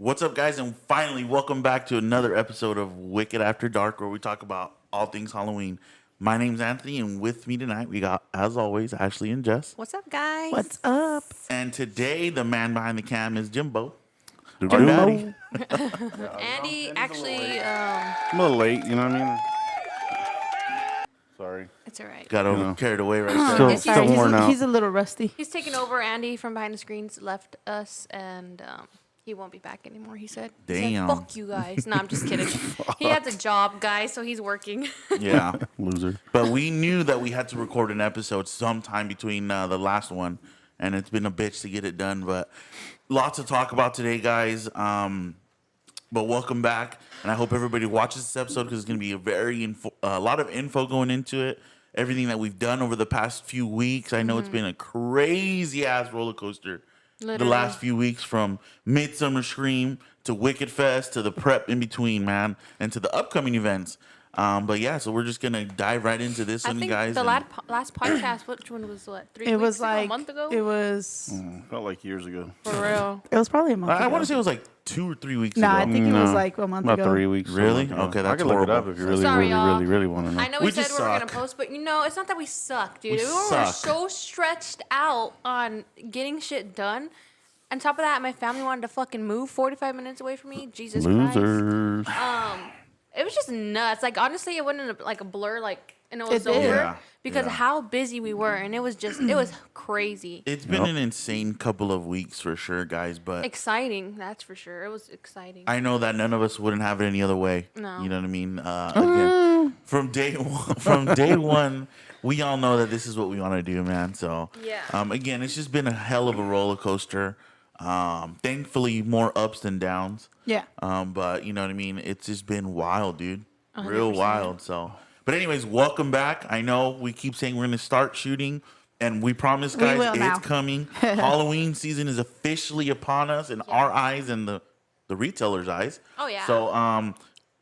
What's up, guys? And finally, welcome back to another episode of Wicked After Dark, where we talk about all things Halloween. My name's Anthony, and with me tonight, we got, as always, Ashley and Jess. What's up, guys? What's up? And today, the man behind the cam is Jimbo. Jimbo. Our daddy. Andy, actually, I'm a little late, you know what I mean? Sorry. it's all right. Got over You know. carried away right there. Still, Yes, still sorry, worn out. He's a little rusty. He's taken over. Andy from behind the screens left us, and he won't be back anymore, he said. He said, Damn. fuck you guys. No, I'm just kidding. He has a job, guys, so he's working. Yeah. Loser. But we knew that we had to record an episode sometime between the last one, and it's been a bitch to get it done. But lots to talk about today, guys. But welcome back, and I hope everybody watches this episode because it's going to be a lot of info going into it. Everything that we've done over the past few weeks. I know it's been a crazy ass roller coaster. Literally. The last few weeks, from Midsummer Scream to Wicked Fest to the prep in between, man, and to the upcoming events. But yeah, so we're just gonna dive right into this I one, think guys. the and- last podcast, which one was what? 3 It weeks was ago? like A month ago? It was. Felt like years ago. For real. It was probably a month. I ago. want to say it was like 2 or 3 weeks No, ago. I think it was No. like a month About ago. 3 weeks. Really? something like that. Okay, I that's can look it up horrible. if you really, Sorry, really, y'all. really, really want to know. I know We we said just we were going to suck. post, but it's not that we suck, dude. We We were suck. so stretched out on getting shit done. On top of that, my family wanted to fucking move 45 minutes away from me. Jesus Christ. Losers. It was just nuts. Like, honestly, it wasn't like a blur, like, and it was It did. over. Yeah, Because yeah. how busy we were, and it was crazy. It's been an insane couple of weeks for sure, guys. But Exciting, that's for sure. It was exciting. I know that none of us wouldn't have it any other way. No. You know what I mean? Again, from day one, we all know that this is what we want to do, man. So Yeah. again, it's just been a hell of a roller coaster. Thankfully, more ups than downs. Yeah. But you know what I mean? It's just been wild, dude. Real 100%. wild. So, but anyways, welcome back. I know we keep saying we're going to start shooting, and we promise, guys, will it's now. coming. Halloween season is officially upon us in our eyes and the retailers' eyes. Oh, yeah. So,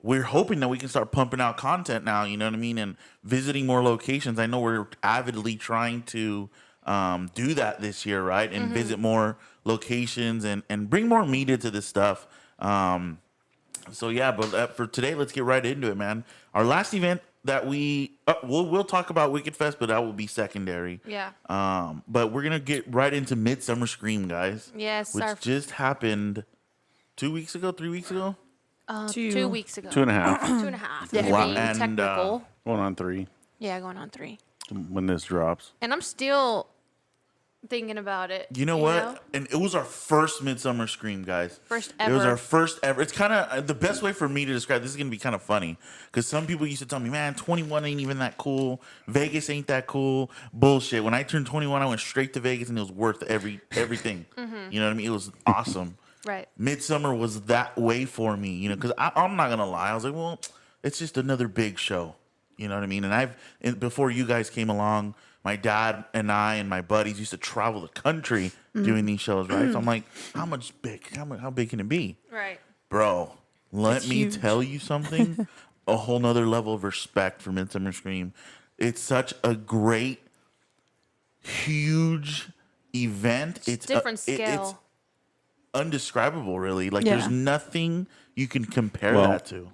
we're hoping that we can start pumping out content now, you know what I mean, and visiting more locations. I know we're avidly trying to do that this year, right? And visit more locations and bring more media to this stuff. So yeah, but for today, let's get right into it, man. Our last event that we'll talk about Wicked Fest, but that will be secondary. Yeah. But we're gonna get right into Midsummer Scream, guys. Yes, which our- just happened 2 weeks ago, 3 weeks ago. 2 weeks ago. 2.5. 2.5. Yeah. To Wow, be and, technical. Going on 3 Yeah, going on 3. when this drops. And I'm still thinking about it. You know what? And it was our first Midsummer Scream, guys. First It was ever. our first ever. It's kind of the best way for me to describe this is going to be kind of funny because some people used to tell me, man, 21 ain't even that cool. Vegas ain't that cool. Bullshit. When I turned 21, I went straight to Vegas and it was worth everything. You know what I mean? It was awesome. Right. Midsummer was that way for me, you know, because I'm not going to lie. I was like, well, it's just another big show. You know what I mean? And before you guys came along, my dad and I and my buddies used to travel the country doing these shows, right? So I'm like, how big can it be? Right. Bro, let It's me huge. tell you something. A whole nother level of respect for Midsummer Scream. It's such a great, huge event. It's different it's scale. undescribable, really. Like, Yeah. there's nothing you can compare Well, that to.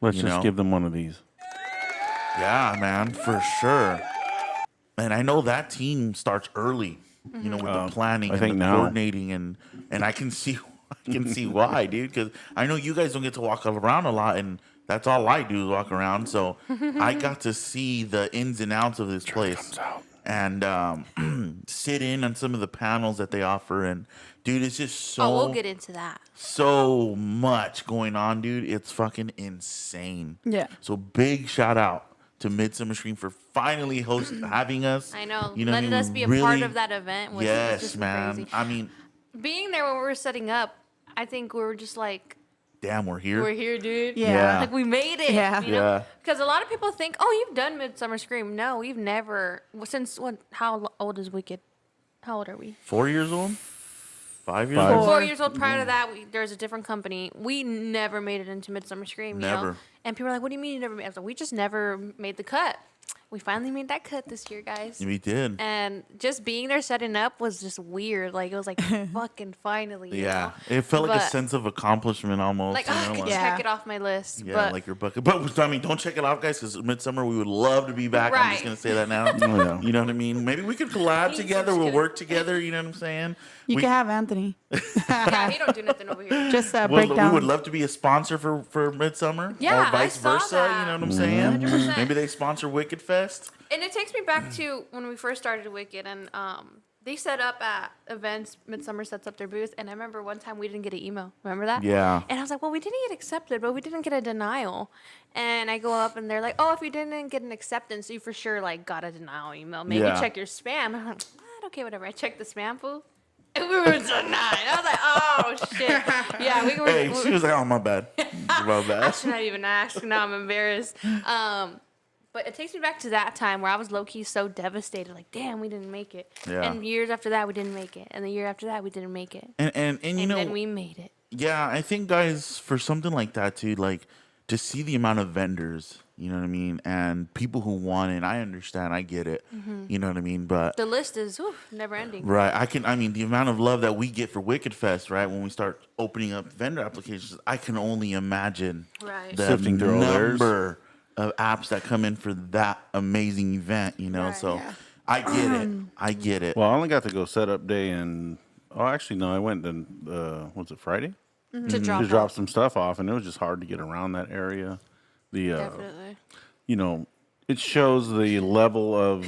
Let's You just know? give them one of these. Yeah, man, for sure. And I know that team starts early, you know, with the planning I and think the now. coordinating, and I can see why, dude. Because I know you guys don't get to walk around a lot, and that's all I do is walk around. So I got to see the ins and outs of this place and sit in on some of the panels that they offer. And dude, it's just so Oh, we'll get into that. so much going on, dude. It's fucking insane. Yeah. So big shout out to Midsummer Scream for finally having us. I know. You know what I Letting mean? us be a Really- part of that event was Yes, just man. crazy. I mean, Being there when we were setting up, I think we were just like, damn, we're here. we're here, dude. Yeah. Like, we made it. Yeah. You know? Yeah. Because a lot of people think, oh, you've done Midsummer Scream. No, we've never. Since when? How old is Wicked? How old are we? 4 years old? 5 years Five. old? 4 years old. Prior to that, there's a different company. We never made it into Midsummer Scream. You Never. know? And people are like, what do you mean you never made it? I was like, we just never made the cut. we finally made that cut this year, guys. We did. And just being there setting up was just weird. Like, it was like, fucking finally. You Yeah, know? it felt like a But- sense of accomplishment almost. Like, you oh, I know, could like- Yeah. check it off my list. Yeah, but like your bucket. But I mean, don't check it off, guys, because Midsummer we would love to be back. I'm just Right. gonna say that now. Yeah. You know what I mean? Maybe we could collab Please, together. I'm We'll just work together. You know what I'm saying? You we, can have Anthony. yeah, he don't do nothing over here. Just we break down. would love to be a sponsor for Midsummer. Yeah, or I vice saw versa. that. You know what I'm saying? 100%. Maybe they sponsor Wicked Fest. And it takes me back to when we first started Wicked, and they set up at events. Midsummer sets up their booth, and I remember one time we didn't get an email. Remember that? Yeah. And I was like, well, we didn't get accepted, but we didn't get a denial. And I go up, and they're like, oh, if you didn't get an acceptance, you for sure like got a denial email. Maybe Yeah. check your spam. And I'm like, what? Okay, whatever. I checked the spam pool, and we were denied. I was like, oh shit. Yeah, we were. Hey, she was like, "Oh, my bad, my I bad." should not even ask. Now I'm embarrassed. But it takes me back to that time where I was low key so devastated. Like, damn, we didn't make it. Yeah. And years after that, we didn't make it. And the year after that, we didn't make it. And you And know, then we made it. yeah, I think guys, for something like that too, like to see the amount of vendors, you know what I mean, and people who want it. I understand, I get it, you know what I mean, but. The list is never ending. Right, I mean, the amount of love that we get for Wicked Fest, right? When we start opening up vendor applications, I can only imagine Right. the Sifting through all theirs. number of apps that come in for that amazing event. You know, Right. so Yeah. I get it. I get it. Well, I only got to go set up day and actually no, I went and was it Friday To drop to drop off. some stuff off, and it was just hard to get around that area. The Definitely. you know, it shows the level of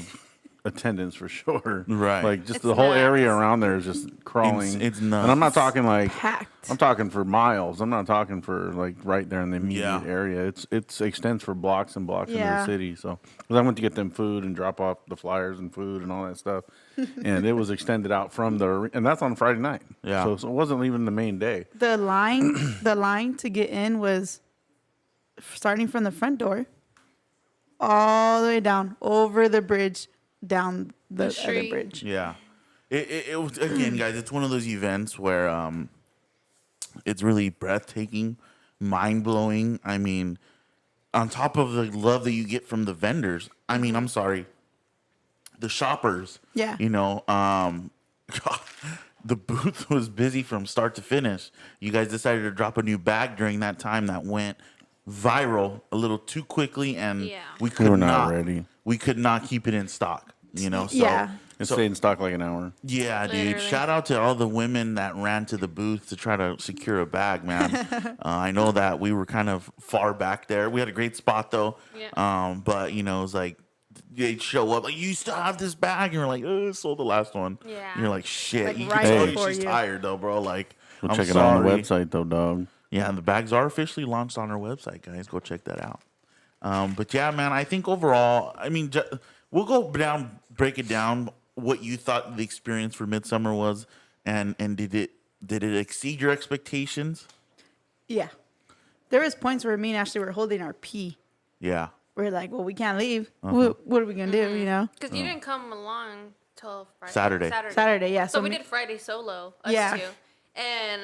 attendance for sure. Right. Like just It's the whole area nuts. around there is just crawling. It's And I'm not nuts. talking like Packed. I'm talking for miles. I'm not talking for like right there in the immediate Yeah. area. It extends for blocks and blocks into Yeah. the city. So 'cause I went to get them food and drop off the flyers and food and all that stuff, and it was extended out from and that's on Friday night. Yeah. So it wasn't even the main day. The line to get in was starting from the front door all the way down over the bridge, down the other street. bridge. Yeah. It was, again, guys, it's one of those events where it's really breathtaking, mind blowing. I mean, on top of the love that you get from the vendors, I mean, I'm sorry, the shoppers. Yeah. You know, the booth was busy from start to finish. You guys decided to drop a new bag during that time that went viral a little too quickly, and Yeah. we could were not not ready. We could not keep it in stock. You know, so Yeah. It so- stayed in stock like an hour. yeah, dude. Literally. Shout out to all the women that ran to the booth to try to secure a bag, man. I know that we were kind of far back there. We had a great spot though. Yeah. But you know, it was like they'd show up like, you still have this bag, and you're like, oh, sold the last one. Yeah. And you're like, shit. Like you right can tell before she's you. tired though, bro. Like, Go I'm check it out on the sorry. website though, dog. Yeah, and the bags are officially launched on our website, guys. Go check that out. But yeah, man, I think overall, I mean, we'll go down, break it down, what you thought the experience for Midsummer was, and did it exceed your expectations? Yeah. There was points where me and Ashley were holding our pee. Yeah, We're like, well, we can't leave. What are we going to do, you know? Because you didn't come along till Friday. Saturday. Saturday, yeah. So we did Friday solo, us Yeah. two. And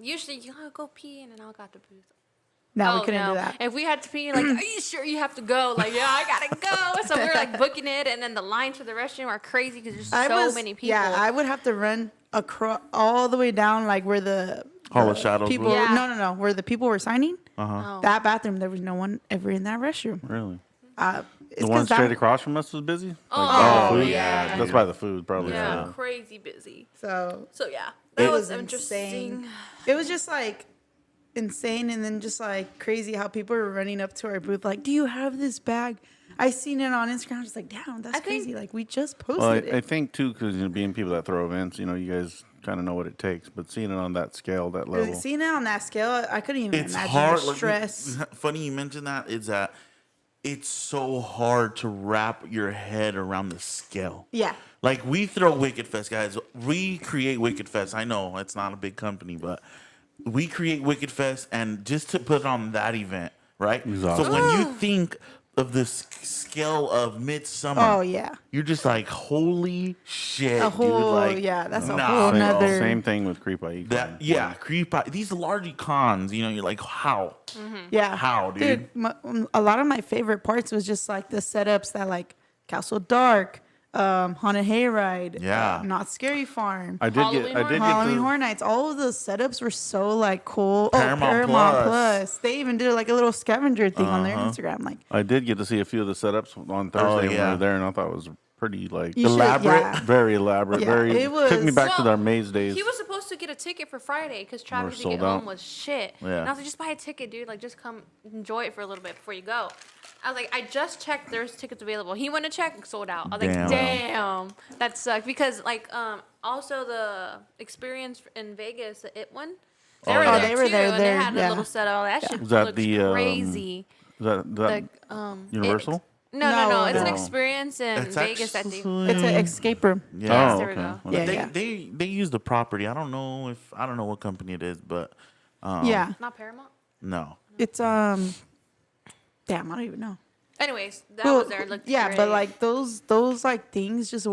usually you gotta go pee, and then I'll got the booth. No, Oh, we couldn't no. do that. If we had to pee, like, are you sure you have to go? Like, yeah, I gotta go. So we were like booking it, and then the lines for the restroom are crazy because there's so many people. Yeah, I would have to run across all the way down, like where the Hall of Shadows people. was? Yeah. No, where the people were signing. Oh. That bathroom, there was no one ever in that restroom. Really? It's The one 'cause that- straight across from us was busy? Oh, food? yeah. That's why the food probably. Yeah, Yeah. crazy busy. So So yeah, it that was was interesting. insane. It was just like insane, and then just like crazy how people were running up to our booth, like, "Do you have this bag?" I seen it on Instagram. I was like, "Damn, that's I think- crazy!" Like we just posted Well, I it. think too, because being people that throw events, you guys kind of know what it takes. But seeing it on that scale, that level, Seeing it on that scale, I couldn't even it's imagine hard. the stress. Funny you mentioned that. Is that it's so hard to wrap your head around the scale. Yeah. Like we throw Wicked Fest, guys. We create Wicked Fest. I know it's not a big company, but we create Wicked Fest, and just to put on that event, right? Exhausting. So when you think of the scale of Midsummer. Oh yeah. You're just like, holy shit, A whole dude! Like, that's a nah, whole bro. nother. Same thing with Creep Icon. That creep out. These large icons, you know, you're like, how? Yeah. How, dude? A lot of my favorite parts was just like the setups that like Castle Dark, Haunted Hayride, Yeah. Not Scary Farm, I did Halloween get Halloween the, Horror Nights. All of the setups were so like cool. Paramount Paramount Plus. They even did like a little scavenger thing on their Instagram. Like I did get to see a few of the setups on Thursday when yeah. we were there, and I thought it was pretty like you should- Elaborate? yeah. very elaborate. Yeah, very it took me was- back to Well, our maze days. He was supposed to get a ticket for Friday because Travis to sold get home out. was shit. Yeah. And I was like, just buy a ticket, dude. Like, just come enjoy it for a little bit before you go. I was like, I just checked. There's tickets available. He went to check, sold out. I was Damn. like, damn, that sucked. Because like, also the experience in Vegas, the It one. They were yeah. there Oh, they were too, there, and they had yeah. a little setup. That shit Was that looks the, crazy. Is that Like, Universal? No. It's an no. experience in It's Vegas that they. It's an escape room. Yeah. Oh, there we okay. go. Okay. Yeah. They use the property. I don't know what company it is, but Yeah. Not Paramount. no. It's damn, I don't even know. Anyways, that Well, was there. It looked yeah, great. but like those like things, just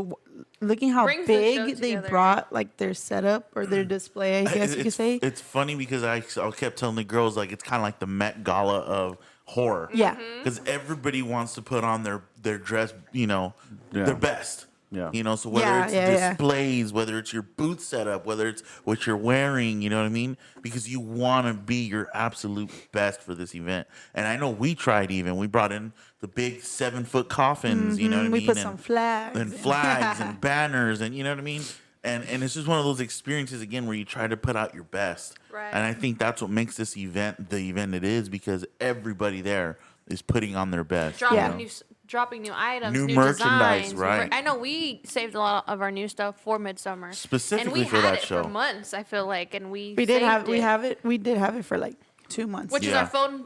looking how Brings the show big they together. brought like their setup or their display, I guess you could say. It's funny because I kept telling the girls like it's kind of like the Met Gala of horror. Yeah. Because everybody wants to put on their dress, you know, Yeah. their best. Yeah. You know, so whether Yeah, it's yeah. displays, whether it's your booth setup, whether it's what you're wearing, you know what I mean? Because you want to be your absolute best for this event. And I know we tried even. We brought in the big 7-foot coffins, you know what I We mean? put And- some flags. and flags and banners and you know what I mean? And it's just one of those experiences again where you try to put out your best. Right. And I think that's what makes this event the event it is because everybody there is putting on their best. dropping Yeah. dropping new items, New new merchandise, designs. right. I know we saved a lot of our new stuff for Midsummer, Specifically and we for had that it show. for months. I feel like, and we we did have it for like 2 months. which is Yeah. our phone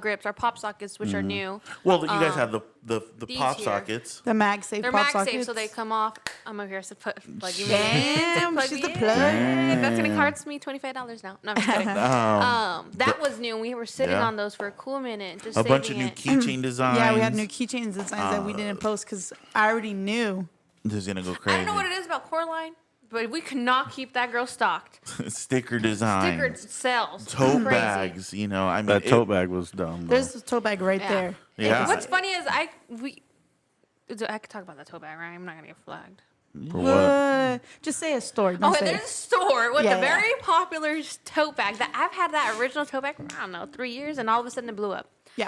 grips, our pop sockets, which are new. Well, you guys have the these pop here. sockets. the MagSafe They're pop MagSafe, sockets. so they come off. I'm over here to plug you in. Damn, Plug she's me the in. plug. That's gonna cost me $25 now. No, I'm just kidding. That was new. We were sitting Yeah. on those for a cool minute, just A bunch of saving new it. keychain designs. Yeah, we had new keychains designs that we didn't post because I already knew. This is gonna go I crazy. don't know what it is about Coraline, but we could not keep that girl stocked. Sticker design. Sticker sales. Tote Crazy. bags. You know, I mean, That tote bag was dumb. though. There's a tote bag right Yeah. there. Yeah. What's funny is I could talk about that tote bag, right? I'm not gonna get flagged. For what? Just say a store. Don't Okay, say. there's a store with Yeah, a yeah. very popular tote bag that I've had that original tote bag for, I don't know, 3 years, and all of a sudden it blew up. Yeah.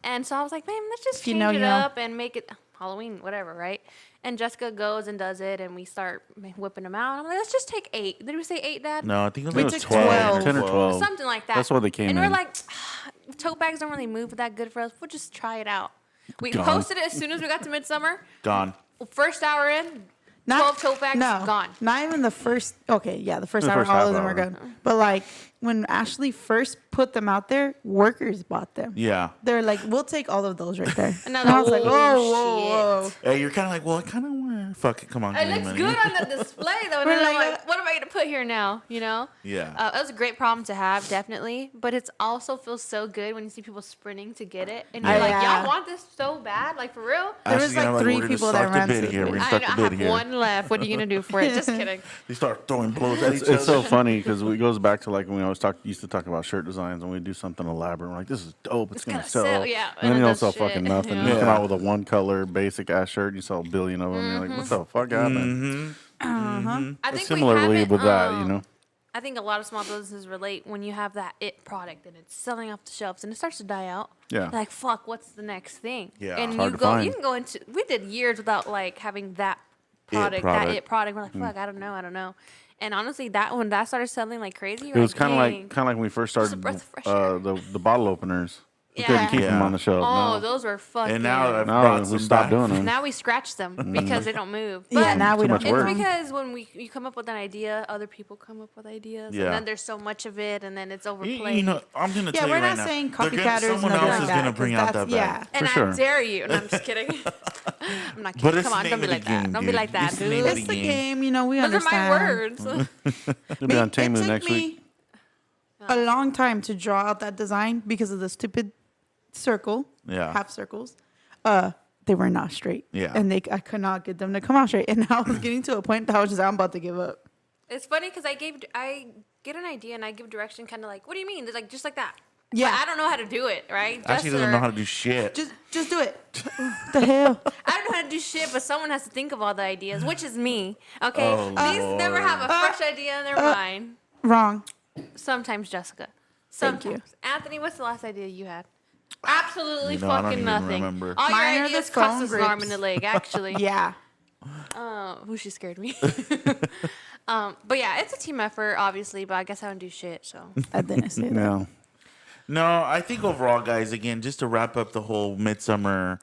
And so I was like, man, let's just If you change know, it you know. up and make it Halloween, whatever, right? And Jessica goes and does it, and we start whipping them out. I'm like, let's just take 8. Did we say 8, Dad? No, I think it It was was took 12, 12. 10 or 12. Something like that. That's why they came and in. we're like, tote bags don't really move that good for us. We'll just try it out. We Gone. posted it as soon as we got to Midsummer. Gone. First hour in, 12 tote bags no, gone. Not even the first. Okay, yeah, the first The hour, first all half of them hour. are gone. But like when Ashley first put them out there, workers bought them. Yeah. They're like, we'll take all of those right there. And I And I was like, oh, whoa, whoa, whoa. Hey, you're kind of like, well, I kind of want to fuck it. Come on, It give me looks money. good on the display though. And We're then I'm like, like, what am I gonna put here now? You know? Yeah. That was a great problem to have, definitely. But it's also feels so good when you see people sprinting to get it, and you're Yeah. like, Yeah. y'all want this so bad, like for real? There was Ashley's like gonna, 3 we're gonna people start that the ran bid to here. it. We're gonna I, start know, the I bid have here. one left. What are you gonna do for it? Just kidding. They start throwing blows at each It's so other. funny because it goes back to like when we always used to talk about shirt designs and we do something elaborate. We're like, this is dope. It's gonna gonna sell. sell, yeah, And then and you it don't does sell shit, fucking nothing. yeah. You come Yeah. out with a one color basic ass shirt. You sell a billion of them. You're like, what the fuck happened? I think Similarly we haven't, with that, you know. I think a lot of small businesses relate when you have that it product and it's selling off the shelves and it starts to die out. Yeah. You're like, fuck, what's the next thing? Yeah. And It's hard you to go, find. you can go into. We did years without like having that product, product. that it product. We're like, fuck, I don't know. And honestly, that when that started selling like crazy, you're It was like, kind of dang. like when we first Just a started breath of fresh air. the bottle openers. We couldn't Yeah. keep them Yeah. on the shelf. Oh, no. those were fucking. And now I've No, brought we some stopped back. doing them. Now we scratch them because they don't move. Yeah, But now we Too don't. much do work. them. because when you come up with an idea, other people come up with ideas, Yeah. and then there's so much of it, and then it's overplayed. You know, I'm gonna Yeah, tell we're you right not now. saying they're gonna- copycatters. Someone nothing else like is that, gonna 'cause bring out that's- that bag. And For sure. I dare you. And I'm just kidding. I'm not But kidding. it's Come on, the don't be name of like the that. game, Don't be dude. like that, It's the name dude. of It's the the game. game, you know. We Those are understand. my words. It'll be on It Temu took next me week. a long time to draw out that design because of the stupid circle, Yeah. half circles. They were not straight. Yeah. And I could not get them to come out straight. And I was getting to a point that I was just, I'm about to give up. It's funny because I get an idea and I give direction, kind of like, what do you mean? They're like just like that. Yeah. But I don't know how to do it, right? Actually, doesn't know how to do shit. Just do it. The hell? I don't know how to do shit, but someone has to think of all the ideas, which is me. Okay, Oh, these never have a fresh idea in their mind. Wrong. Sometimes Jessica. Thank Sometimes you. Anthony. What's the last idea you had? Absolutely You know, I don't fucking even nothing. remember. All Mine your are the ideas phone cost us an arm grips. and a leg, actually. Yeah. Who she scared me. But yeah, it's a team effort, obviously. But I guess I don't do shit. So I didn't say that. No. No, I think overall, guys, again, just to wrap up the whole Midsummer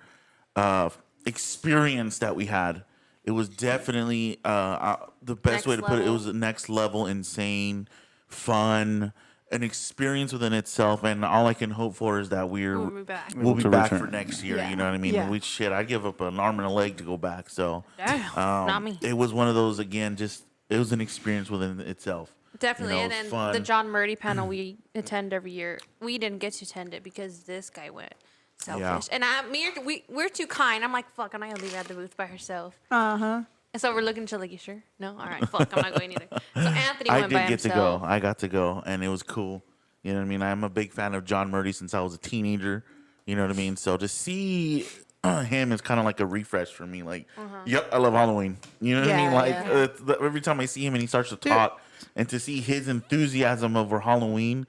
experience that we had, it was definitely the best Next way to put it. It level. was a next level, insane, fun, an experience within itself. And all I can hope for is that we'll be back. we'll be To back return. for next year. Yeah. You know what I mean? Yeah. I give up an arm and a leg to go back. So Damn, not me. it was one of those again. Just it was an experience within itself. Definitely. You know, And it's then the fun. John Murdy panel we attend every year. We didn't get to attend it because this guy went selfish. Yeah. And we're too kind. I'm like, fuck, I'm not gonna leave her at the booth by herself. Uh-huh. And so we're looking at each other like, you sure? No? All right, fuck, I'm not going either. So Anthony I went by did get to himself. go. I got to go, and it was cool. You know what I mean? I'm a big fan of John Murdy since I was a teenager. You know what I mean? So to see him is kind of like a refresh for me. Like, yep, I love Halloween. You know what I Yeah, mean? Like yeah. every time I see him and he starts to talk, and to see his enthusiasm over Halloween.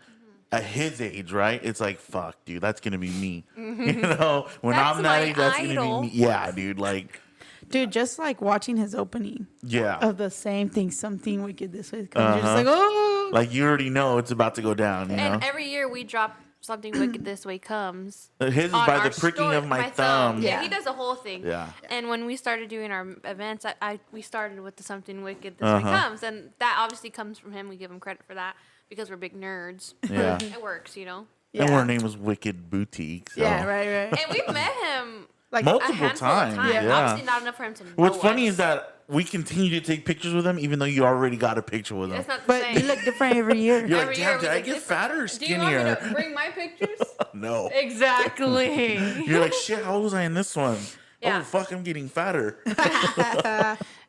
At his age, right? It's like, fuck, dude, that's gonna be me. You know, when That's I'm my that age, that's idol. gonna be me. Yeah, dude, like, Dude, just like watching his opening yeah, of the same thing, something wicked this way comes. You're just Uh-huh. like, oh. like you already know it's about to go down. You know, And every year we drop something wicked this way comes. his is on by our the pricking story- of my thumb. Yeah. Yeah. He does the whole thing. Yeah. And when we started doing our events, we started with the something wicked this way Uh-huh. comes, and that obviously comes from him. We give him credit for that because we're big nerds. Yeah. It works, you know. And Yeah. our name was Wicked Boutique. So. Yeah, right. And we've met him Like a Multiple handful times, of times. yeah. Obviously, not enough for him to know What's funny us. is that we continue to take pictures with him, even though you already got a picture with him. It's not the But same. you look different every year. You're Every like, year damn, we did I look get different. fatter or Do you want me skinnier? to bring my pictures? No. Exactly. You're like, shit, how old was I in this one? Yeah. Oh, fuck, I'm getting fatter.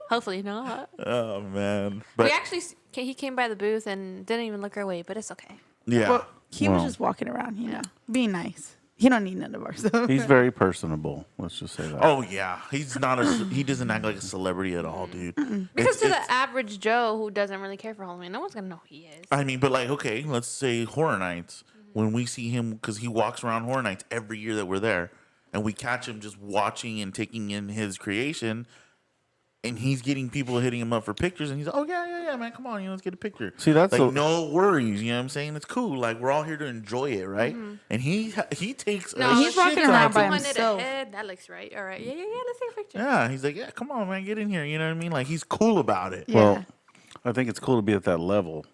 Hopefully not. Oh, man. But, We actually, he came by the booth and didn't even look our way, but it's okay. yeah. Well, he was Well. just walking around, being nice. He don't need none of our stuff. He's very personable. Let's just say that. Oh, yeah. He's not he doesn't act like a celebrity at all, dude. Because to It's- the average Joe who doesn't really care for Halloween, no one's gonna know who he is. I mean, but like, okay, let's say Horror Nights. When we see him, because he walks around Horror Nights every year that we're there, and we catch him just watching and taking in his creation, and he's getting people hitting him up for pictures, and he's like, oh, yeah, man, come on, let's get a picture. See, that's like, a- no worries, you know what I'm saying? It's cool. Like, we're all here to enjoy it, right? And he takes No, a he's shit walking ton around of by time. 200 himself. ahead. That looks right. All right. Yeah. Let's take a picture. Yeah, he's like, yeah, come on, man, get in here. You know what I mean? Like, he's cool about it. Yeah. Well, I think it's cool to be at that level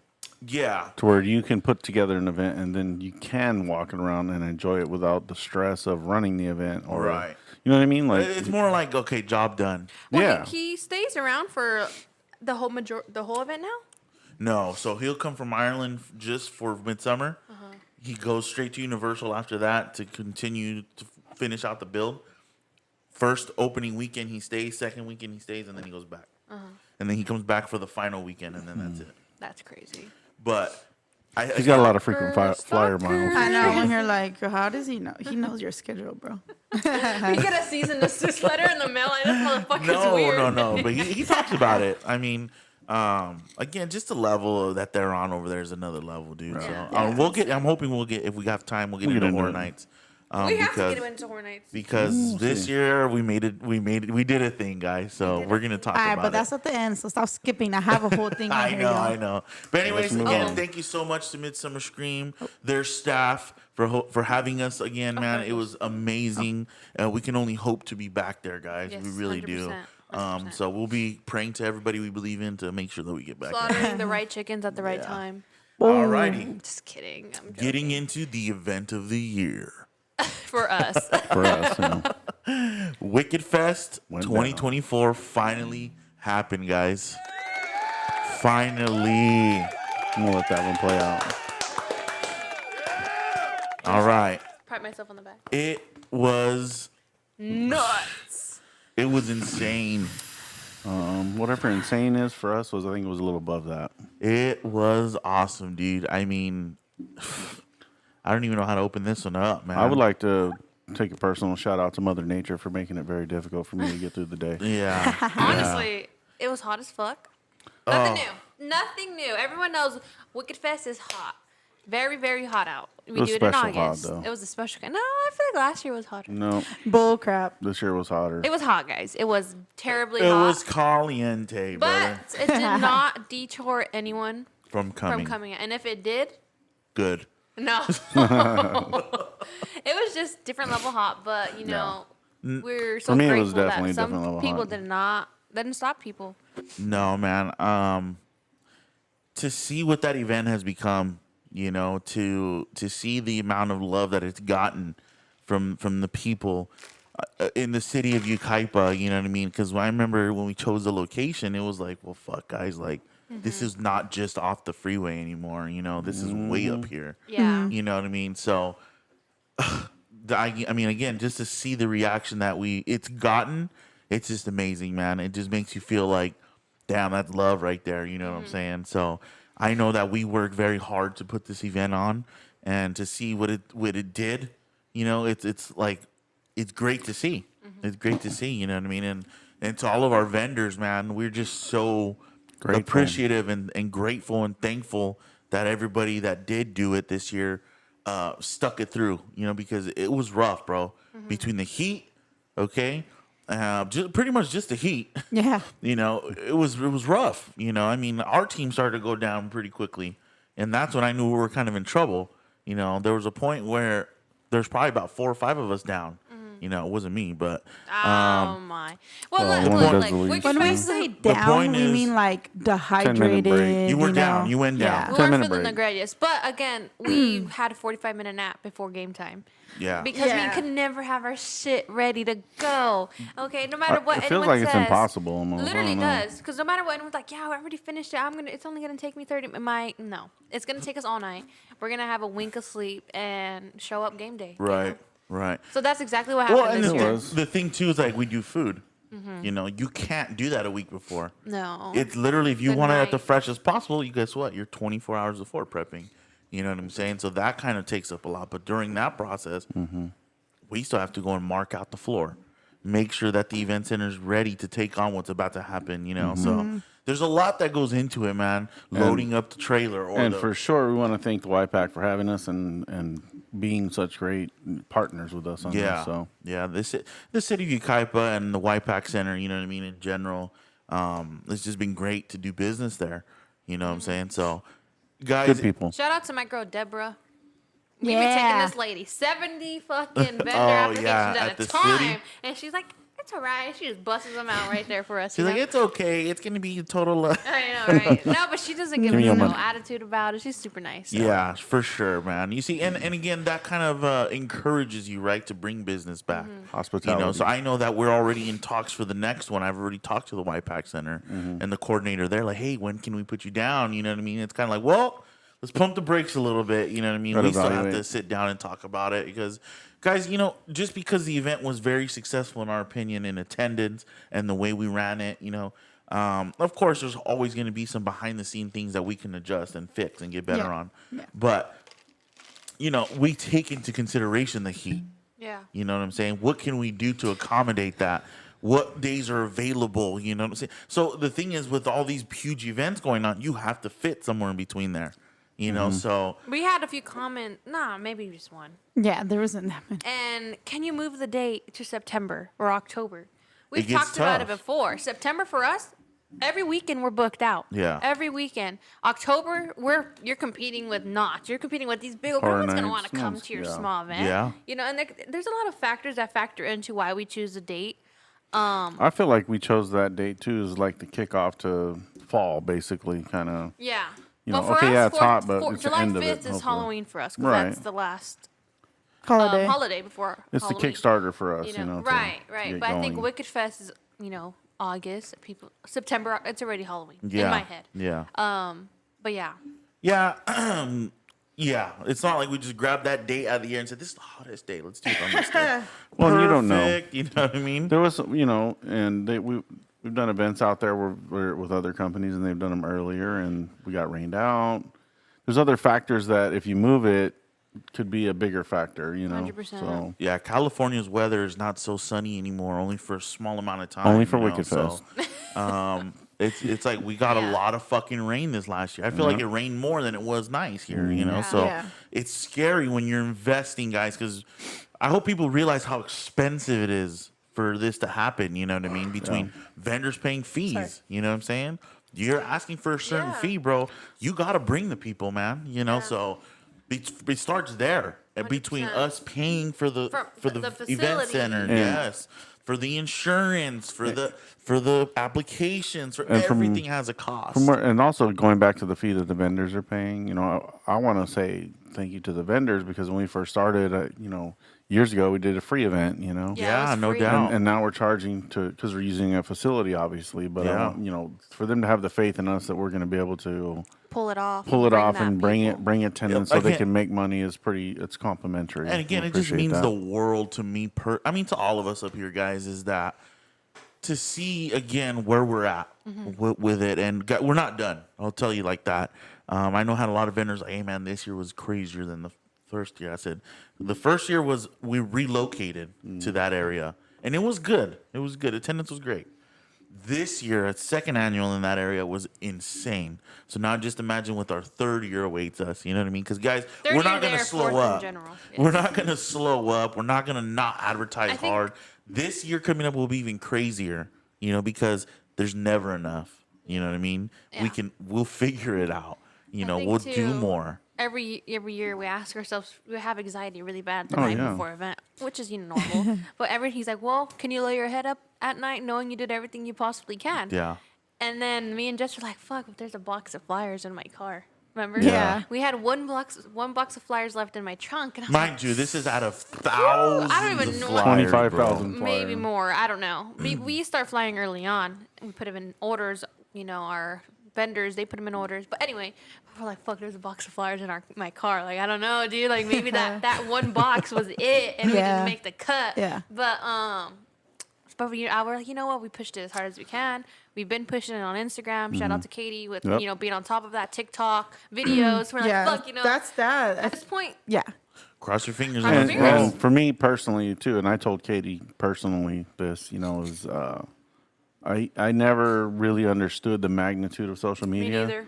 Yeah. to where you can put together an event and then you can walk around and enjoy it without the stress of running the event. Or, Right. You know what I mean? Like, It's more like, okay, job done. Well, yeah. he stays around for the whole event now. No, so he'll come from Ireland just for Midsummer. Uh-huh. He goes straight to Universal after that to continue to finish out the build. First opening weekend he stays, second weekend he stays, and then he goes back. Uh-huh. And then he comes back for the final weekend, and then that's it. That's crazy. But He's got a lot of frequent flyer Stalker. miles. I know. When you're like, how does he know? He knows your schedule, bro. We get a cease and desist letter in the mail, and this motherfucker's no, weird. no. But he talks about it. I mean, again, just the level that they're on over there is another level, dude. Yeah. So I'm hoping we'll get, if we have time, we'll get We'll into get into Horror it. Nights. We have to because- get him into Horror Nights. Because this year we did a thing, guys. So we're gonna talk All right, about but it. that's at the end, so stop skipping. I have a whole thing on I here, know, y'all. I know. But anyways, move again, on. thank you so much to Midsummer Scream, their staff for having us again, man. It was amazing. We can only hope to be back there, guys. Yes, we really do. 100%. So we'll be praying to everybody we believe in to make sure that we get back there. Slaughtering the right chickens at the right Yeah. time. Alrighty, Just kidding. I'm joking. getting into the event of the year. For us. For us. You know. Wicked Fest Went down. 2024 finally happened, guys. Finally. I'm going to let that one play out. All right. Pipe myself on the back. It was Nuts. it was insane. Whatever insane is for us was, I think it was a little above that. It was awesome, dude. I mean, I don't even know how to open this one up, man. I would like to take a personal shout out to Mother Nature for making it very difficult for me to get through the day. Yeah. Honestly, it was hot as fuck. Nothing new. Nothing new. Everyone knows Wicked Fest is hot. Very, very hot out. We was do it in special hot, August. though. It was a special kind. No, I feel like last year was hotter. No, Bull crap. this year was hotter. It was hot, guys. It was terribly It hot. was caliente, brother. But it did not detour anyone From from coming out. And if it did, Good. no. It was just different level hot, but you know, we're so For me, it grateful was definitely that different level some people hot. didn't stop people. No, man. To see what that event has become, you know, to see the amount of love that it's gotten from the people in the city of Yucaipa, you know what I mean? Because I remember when we chose the location, it was like, well, fuck, guys, like this is not just off the freeway anymore. You know, this is way up here. Yeah. You know what I mean? So, I mean, again, just to see the reaction that it's gotten, it's just amazing, man. It just makes you feel like, damn, that's love right there. You know what I'm saying? So I know that we worked very hard to put this event on, and to see what it did, you know, it's like, it's great to see. It's great to see. You know what I mean? And to all of our vendors, man, we're just so Grateful. appreciative and grateful and thankful that everybody that did do it this year stuck it through, you know, because it was rough, bro. Between the heat, okay, just pretty much just the heat. Yeah. You know, it was rough. You know, I mean, our team started to go down pretty quickly, and that's when I knew we were kind of in trouble. You know, there was a point where there's probably about 4 or 5 of us down. You know, it wasn't me, but Oh my. Well, Well, look, one look, does like the least. Wicked When we Fest, say The down, point we is- mean like 10-minute dehydrated. break. you were know? down. You went down. Yeah. we 10 learned minute from the break. greatest. But again, we had a 45-minute nap before game time. Yeah. Because Yeah. we could never have our shit ready to go. Okay, no matter what It feels anyone like it's says. impossible almost. I Literally don't know. does. Because no matter what anyone's like, yeah, I already finished it. It's only gonna take me 30 minutes. No. It's gonna take us all night. We're gonna have a wink of sleep and show up game day. Right. Right. So that's exactly what Well, happened and this year. the thing too is like we do food. You know, you can't do that a week before. No. It's literally, if you Good want it at the night. freshest possible, you guess what? You're 24 hours before prepping. You know what I'm saying? So that kind of takes up a lot. But during that process, we still have to go and mark out the floor, make sure that the event center is ready to take on what's about to happen. You know, so there's a lot that goes into it, man. Loading up the trailer, or And the, for sure, we want to thank the YPAC for having us and being such great partners with us on yeah, this. So yeah. The city of Yucaipa and the YPAC Center, you know what I mean, in general, it's just been great to do business there. You know what I'm saying? So, guys, good people. Shout out to my girl Deborah. We be Yeah. taking this lady 70 fucking vendor Oh, applications yeah, at at a the time, city. and she's like, "It's alright." She just busts them out right there for us. she's you like, know? it's okay. It's gonna be a total. I know, right? No, but she doesn't give Give me me your no money. attitude about it. She's super nice. so. Yeah, for sure, man. You see, and again, that kind of encourages you, right, to bring business back. Hospitality. You know, so I know that we're already in talks for the next one. I've already talked to the YPAC Center and the coordinator there, like, hey, when can we put you down? You know what I mean? It's kind of like, well, let's pump the brakes a little bit. You know what I mean? Gotta We still have to evaluate. sit down and talk about it because, guys, you know, just because the event was very successful in our opinion in attendance and the way we ran it, you know, of course, there's always going to be some behind the scene things that we can adjust and fix and get better Yeah. on. Yeah. But, you know, we take into consideration the heat. Yeah. You know what I'm saying? What can we do to accommodate that? What days are available? You know what I'm saying? So the thing is, with all these huge events going on, you have to fit somewhere in between there. You know, so We had a few comments. Nah, maybe just one. Yeah, there wasn't that many. And can you move the date to September or October? We've gets talked about it tough. before. September for us, every weekend we're booked out. Yeah. Every weekend. October, you're competing with Notch. You're competing with these big. Horror Everyone's gonna Nights, want to come yes, to your yeah. small event. Yeah. You know, and there's a lot of factors that factor into why we choose a date. I feel like we chose that date too as like the kickoff to fall, basically, kind of. Yeah. You But know, for okay, us, yeah, it's hot, but it's the July end of 5th it, is hopefully. Halloween for us because Right. that's the last Holiday. holiday before It's Halloween. the Kickstarter for us, You know, to right. get But I think going. Wicked Fest is, August. September. It's already Halloween in yeah, my head. yeah, But yeah, yeah. Yeah, it's not like we just grabbed that date out of the air and said, "This is the hottest day. Let's do it on this day." Well, you don't know. Perfect, you know what I mean? There was, and we've done events out there with other companies, and they've done them earlier, and we got rained out. There's other factors that if you move it, could be a bigger factor, 100%. So Yeah, California's weather is not so sunny anymore. Only for a small amount of time. Only for you know, Wicked so, Fest. It's like we got a Yeah. lot of fucking rain this last year. I feel like it rained more than it was nice here. You know, so Yeah. it's scary when you're investing, guys. Because I hope people realize how expensive it is for this to happen. You know what I mean? Between vendors paying fees. Sorry. You know what I'm saying? You're asking for a certain Yeah. fee, bro. You got to bring the people, man. You know, so it starts there. And between 100%. us paying for the For the the event facility. center, yes, for the insurance, for the applications, for And from- everything has a cost. and also going back to the fee that the vendors are paying, I want to say thank you to the vendors because when we first started, years ago, we did a free event, Yeah, it Yeah, was no free. doubt. And now we're charging because we're using a facility, obviously. But I Yeah. want, for them to have the faith in us that we're going to be able to Pull it off. pull it off that and people. bring attendance so they Again- can make money it's complimentary. And again, We it just appreciate means that. the world to me. To all of us up here, guys, is that to see again where we're at with it, and we're not done. I'll tell you like that. I know I had a lot of vendors like, "Hey, man, this year was crazier than the first year." I said, the first year was we relocated to that area, and it was good. It was good. Attendance was great. This year, a second annual in that area was insane. So now just imagine what our third year awaits us. You know what I mean? Because guys, Third we're year not going to there, slow fourth in up. general. We're not going to slow up. We're not going to not advertise I think- hard. This year coming up will be even crazier. Because there's never enough. You know what I mean? Yeah. We'll figure it out. I think We'll do too, more. Every year we ask ourselves, we have anxiety really bad the Oh, night yeah. before event, which is normal. But he's like, well, can you lay your head up at night knowing you did everything you possibly can? Yeah. And then me and Jess were like, fuck, if there's a box of flyers in my car. Remember? Yeah. We had one box of flyers left in my trunk. And I was Mind you, this is out of thousands I don't even of know. flyers, 25,000 bro. maybe flyers. more. I don't know. We start flying early on. We put them in orders. Our vendors, they put them in orders. But anyway, we're like, fuck, there's a box of flyers in my car. Like, I don't know, dude. Like, maybe that one box was it, and we Yeah. didn't make the cut. Yeah. But we're like, you know what? We pushed it as hard as we can. We've been pushing it on Instagram. Shout out to Katie with Yep. being on top of that TikTok videos. We're like, Yeah. fuck, That's that. at this point, Yeah. Cross your fingers. Cross your and- fingers. And for me personally too, and I told Katie personally this, is I never really understood the magnitude of social me media. neither.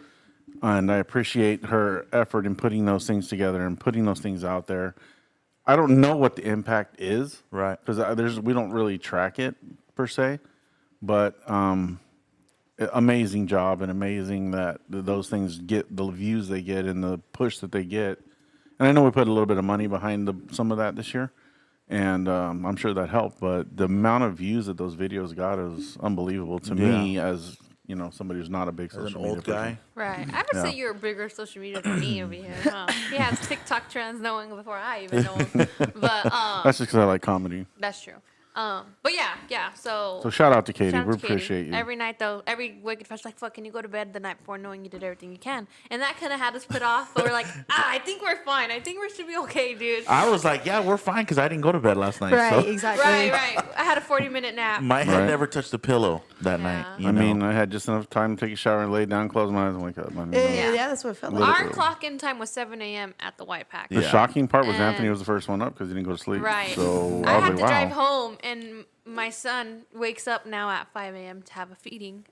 And I appreciate her effort in putting those things together and putting those things out there. I don't know what the impact is, Right. Because we don't really track it per se, but amazing job and amazing that those things get the views they get and the push that they get. And I know we put a little bit of money behind some of that this year, and I'm sure that helped. But the amount of views that those videos got is unbelievable to me as somebody who's not a big As an social media old person. guy. Right. I would say you're a bigger social media than me over here. Huh? He has TikTok trends knowing before I even know him. But That's just because I like comedy. that's true. But yeah. So So shout out to Katie. shout out We to Katie. appreciate you. Every night though, every Wicked Fest, like, fuck, can you go to bed the night before knowing you did everything you can? And that kind of had us put off. But we're like, I think we're fine. I think we should be okay, dude. I was like, yeah, we're fine because I didn't go to bed last night. Right. So Exactly. Right. I had a 40-minute nap. my head Right. never touched the pillow that Yeah. night. I mean, I had just enough time to take a shower and lay down, close my eyes, and wake up. I mean, Yeah, that's what it felt like. Our clock in time was 7 a.m. at the White Pack. The Yeah. shocking part was And- Anthony was the first one up because he didn't go to sleep. Right. So I was had like, to wow. drive home, and my son wakes up now at 5 a.m. to have a feeding.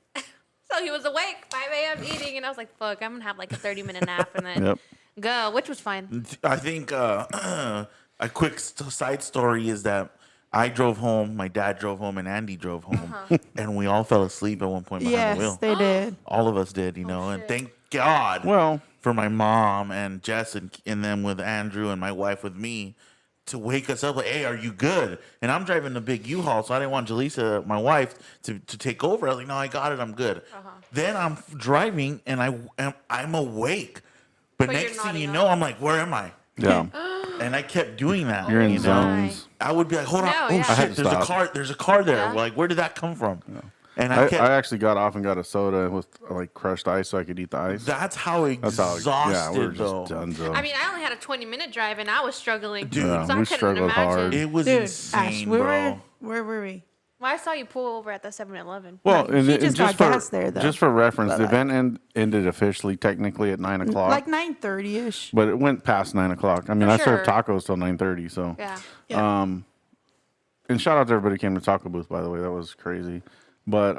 So he was awake, 5 a.m. eating, and I was like, fuck, I'm going to have like a 30-minute nap and then Yep. go, which was fine. I think a quick side story is that I drove home, my dad drove home, and Andy drove home, and we all fell asleep at one point behind the Yes, wheel. they did. All of us did, and shit. thank God Well, for my mom and Jess and them with Andrew and my wife with me to wake us up like, hey, are you good? And I'm driving the big U-Haul, so I didn't want Jaleesa, my wife, to take over. I was like, no, I got it, I'm good. Then I'm driving and I'm awake. But But you're next thing nodding you know, off. I'm like, where am I? yeah. And I kept doing that. You're in you know? zones. I would be like, hold on, No, oh yeah. I had shit, to there's a stop. car there. Yeah. Like, where did that come from? And I kept, actually got off and got a soda with like crushed ice so I could eat the ice. that's how That's how, exhausted yeah, we were though. just done. So. I mean, I only had a 20-minute drive and I was struggling. Dude, Yeah, so I we couldn't struggled imagine. hard. It was Dude, insane, Ash, we bro. were, where were we? Well, I saw you pull over at the 7-Eleven. Well, Right, and, he and just just got for gas there, though. just for reference, But, the like- event ended officially technically at 9 o'clock, Like 9:30ish. but it went past 9 o'clock. I mean, For I served sure. tacos till 9:30. So, Yeah. Yeah. and shout out to everybody who came to Taco Booth. By the way, that was crazy. But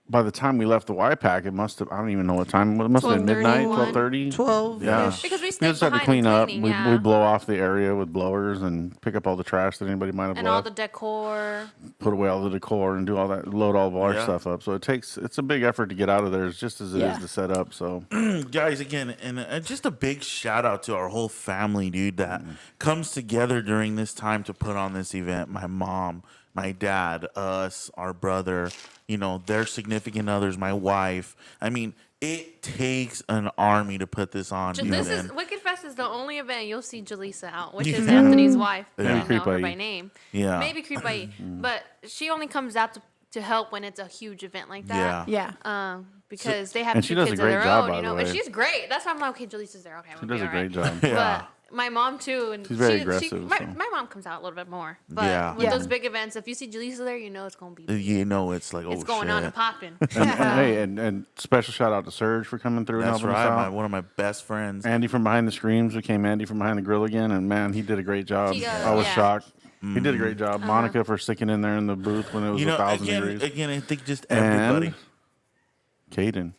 by the time we left the Y Pack, it must have, I don't even know what time. It must have been 12:30, midnight, 1. 12:30. 12. Yeah. Because we We stayed just had to behind clean and up. cleaning, We yeah. blow off the area with blowers and pick up all the trash that anybody might have And all left. the decor. Put away all the decor and do all that, load all of our Yeah. stuff up. So it's a big effort to get out of there, just as it is Yeah. to set up. So Guys, again, and just a big shout out to our whole family, dude, that comes together during this time to put on this event. My mom, my dad, us, our brother, you know, their significant others, my wife. I mean, it takes an army to put this on. dude, This is and- Wicked Fest is the only event you'll see Jaleesa out, which Yeah. is Anthony's wife. Maybe I know Creep her Aye. by name. Yeah. Maybe Creep Aye. But she only comes out to help when it's a huge event like that. Yeah. Yeah. Because they have And two she does a kids of great their job, own, by you the know. And way. she's great. That's why I'm like, okay, Jaleesa's there. Okay, she we'll does be a all right. great job. Yeah. But my mom too, and She's very aggressive, my, so. my mom comes out a little bit more. But Yeah. with Yeah. those big events, if you see Jaleesa there, you know it's gonna be. You know, it's like, oh, It's going shit. on and popping. And hey, and special shout out to Serge for coming through and That's helping us right. out. One of my best friends. Andy from behind the screams became Andy from behind the grill again, and man, he did a great job. He, I was yeah. shocked. He did a great job. Monica for sticking in there in the booth when it was You know, 1,000 again, degrees. again, I think just everybody. And Caden.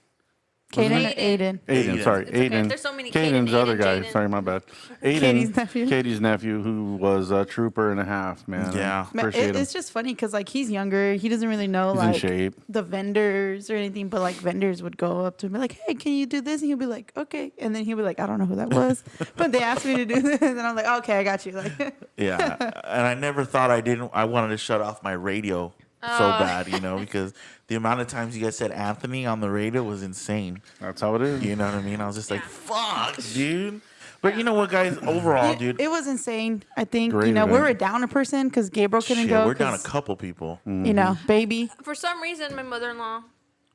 Kaden or Aiden. Aiden? Aiden, sorry, It's okay. Aiden. There's so many Caden's the Caden, other Aiden, guy. Jaden. Sorry, my bad. Aiden, Katie's nephew. Katie's nephew, who was a trooper and a half, man. Yeah. Man, appreciate him. it's just funny because like he's younger, he doesn't really know He's in like shape. the vendors or anything, but like vendors would go up to him and be like, "Hey, can you do this?" And he'll be like, "Okay," and then he'll be like, "I don't know who that was," but they asked me to do this, and I'm like, "Okay, I got you." Like, Yeah, and I never thought I wanted to shut off my radio so bad, you know, because the amount of times you guys said Anthony on the radio was insane. That's how it is. You know what I mean? I was just like, fuck, dude. But you know what, guys? Overall, dude, it was insane. I think Great we event. were down a person because Gabriel couldn't shit, go. we're down a 'cause, couple people. You know, baby. For some reason, my mother-in-law,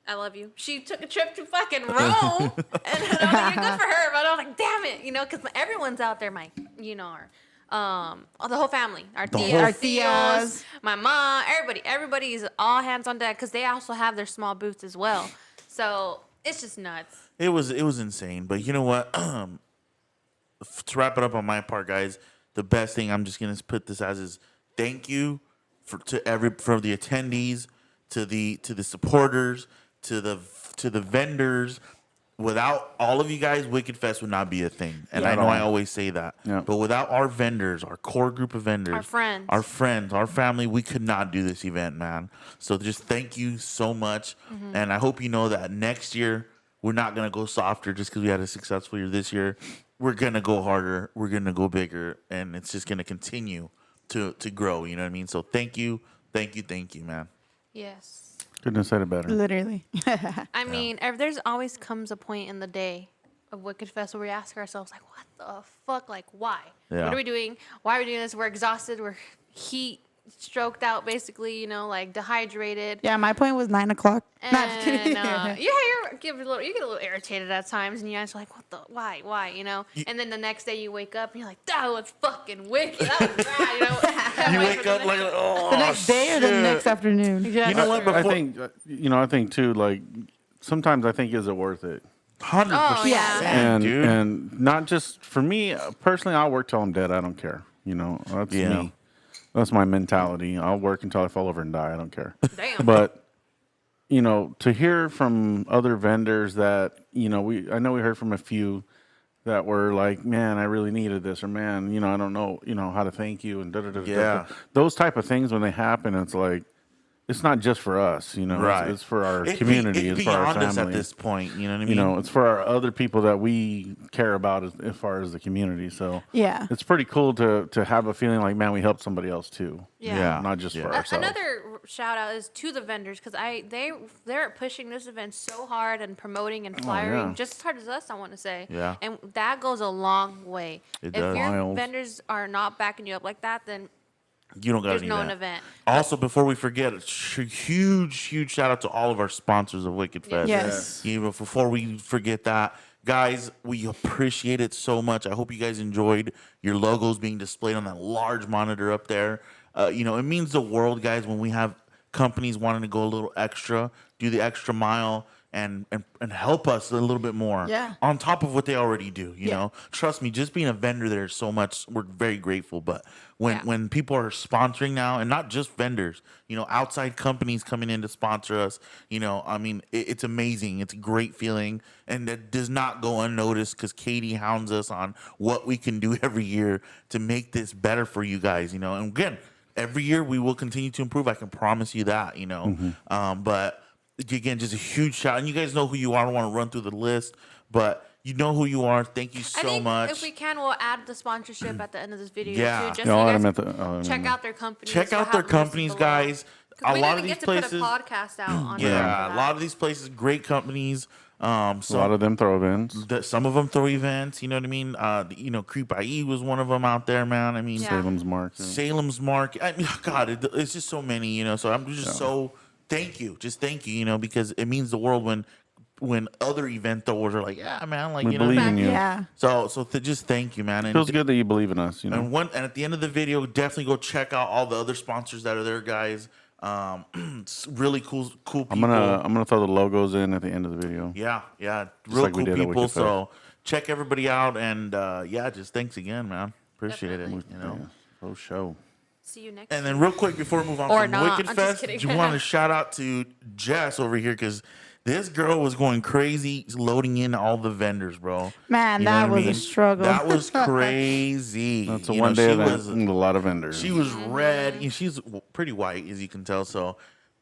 I love you. She took a trip to fucking Rome, and I'm like, good for her. But I was like, damn it, you know, because everyone's out there. My, you know, the whole family, our whole- tias, my mom, everybody is all hands on deck because they also have their small booths as well. So it's just nuts. It was insane. But you know what? To wrap it up on my part, guys, the best thing I'm just gonna put this as is thank you for the attendees, to the supporters, to the vendors. Without all of you guys, Wicked Fest would not be a thing. And I know I always say that. Yeah. But without our vendors, our core group of vendors, Our friends. our family, we could not do this event, man. So just thank you so much. And I hope you know that next year, we're not going to go softer just because we had a successful year this year. We're going to go harder. We're going to go bigger. And it's just going to continue to grow. You know what I mean? So thank you, man. Yes. Couldn't have said it better. Literally. I mean, there's always comes a point in the day of Wicked Fest where we ask ourselves, like, what the fuck? Like, why? Yeah. What are we doing? Why are we doing this? We're exhausted. We're heat stroked out, basically, you know, like dehydrated. Yeah, my point was 9 o'clock. Not just kidding. And, you get a little irritated at times, and you're just like, what the, why, you know? And then the next day you wake up and you're like, that was fucking wicked. That was bad, you know? You wake up like, oh, The next day or the shit. next afternoon? You know what? I Before, think, I think too, like, sometimes I think, is it worth it? 100%, Oh, yeah. And dude. and not just for me personally, I'll work till I'm dead. I don't care. You know, that's Yeah. me. That's my mentality. I'll work until I fall over and die. I don't care. Damn. But you know, to hear from other vendors that, you know, I know we heard from a few that were like, man, I really needed this, or man, you know, I don't know, you know, how to thank you, and da da da. Yeah. Those type of things when they happen, it's like, it's not just for us, you know, Right. it's for our It's community, it's it's for our beyond us at family. this point. You know what I mean? You know, it's for our other people that we care about as far as the community. So Yeah. it's pretty cool to have a feeling like, man, we helped somebody else too. Yeah. Not just for Yeah. ourselves. Another shout out is to the vendors because they're pushing this event so hard and promoting and flyering yeah. just as hard as us, I want to say. Yeah. And that goes a long way. It If does. your Miles. vendors are not backing you up like that, then You don't got There's an no event. event. Also, before we forget, huge shout out to all of our sponsors of Wicked Fest. Yes. You know, before we forget that, guys, we appreciate it so much. I hope you guys enjoyed your logos being displayed on that large monitor up there. You know, it means the world, guys, when we have companies wanting to go a little extra, do the extra mile, and help us a little bit more. Yeah. On top of what they already do, you Yeah. know. Trust me, just being a vendor there is so much. We're very grateful. But Yeah. when people are sponsoring now, and not just vendors, you know, outside companies coming in to sponsor us, you know, I mean, it's amazing. It's a great feeling, and that does not go unnoticed because Katie hounds us on what we can do every year to make this better for you guys. You know, and again, every year we will continue to improve. I can promise you that. You know, but again, just a huge shout. And you guys know who you are. I don't want to run through the list, but you know who you are. Thank you I so think much. if we can, we'll add the sponsorship at the end of this video Yeah. too, just No, so I'll you add guys 'em at the- check out their companies. Check We'll out their have them listed companies, below. guys. 'Cause A we lot didn't of these get places, to put a podcast out on there yeah, for a lot that. of these places, great companies. A lot of them throw events. Some of them throw events. You know what I mean? You know, Creep IE was one of them out there, man. I mean, Yeah. Salem's Market. Salem's Market. I mean, God, it's just so many. You know, so I'm just so thank you, just thank you. You know, because it means the world when other event throwers are like, yeah, man, like We you know, believe in you. Yeah. So just thank you, man. And Feels good that you believe in us, you know. and at the end of the video, definitely go check out all the other sponsors that are there, guys. It's really cool people. I'm gonna throw the logos in at the end of the video. Yeah, real like we cool did at people. Wicked So check everybody out, and yeah, just thanks again, man. Appreciate Definitely. it. You know. Oh, show. See you next. And then real quick before we move on Or from not. Wicked I'm just Fest, kidding. do you want to shout out to Jess over here because this girl was going crazy loading in all the vendors, bro. Man, You know that what I was a mean? struggle. That was crazy. That's a You know, one-day she event. was- and a lot of vendors. She was red. You know, she's pretty white, as you can tell. So,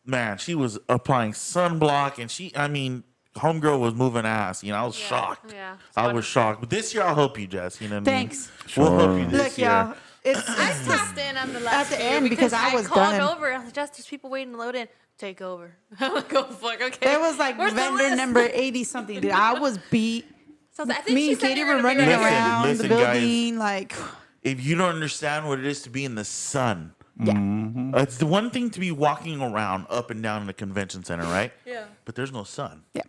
man, she was applying sunblock, and I mean, homegirl was moving ass. You know, I was Yeah, shocked. yeah. I was shocked. But this year, I'll help you, Jess. You know what I mean? Thanks. We'll help Sure. you this Look, year. y'all. It's I tapped in on the last the year end because I was called done. over. I was just there's people waiting to load in. Take over. I'm like, oh fuck, okay. There was like Where's the vendor list? number 80 something, dude. I was beat. So I think Me she and said Katie you were gonna be running ready. around Listen, the guys. building like, If you don't understand what it is to be in the sun, yeah. it's the one thing to be walking around up and down in a convention center, right? Yeah. But there's no sun. Yeah.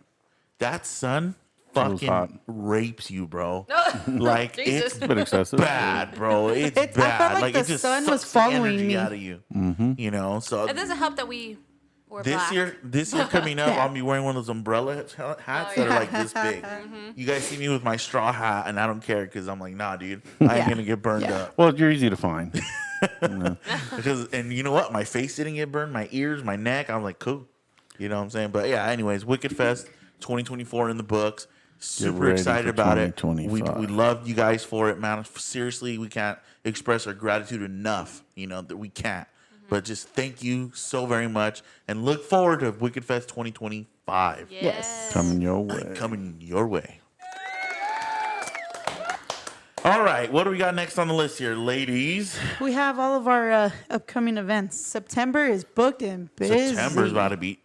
That sun was hot. fucking rapes you, bro. No. Like Jesus. it's It's a bit excessive. bad, bro. It's I felt bad. like it the just sun was sucks the following energy me. out of you. You know, so It doesn't help that we were this black. year coming up, Yeah. I'll be wearing one of those umbrella hats that are like this big. You guys see me with my straw hat, and I don't care because I'm like, nah, dude, I ain't Yeah. gonna get burned Yeah. up. Well, you're easy to find. And you know what? My face didn't get burned, my ears, my neck. I'm like, cool. You know what I'm saying? But yeah, anyways, Wicked Fest 2024 in the books. Super ready excited for about it. 2025. We love you guys for it, man. Seriously, we can't express our gratitude enough. You know that we can't. But just thank you so very much, and look forward to Wicked Fest 2025 Yes. Coming your way. coming your way. All right, what do we got next on the list here, ladies? We have all of our upcoming events. September is booked and busy. September's about to be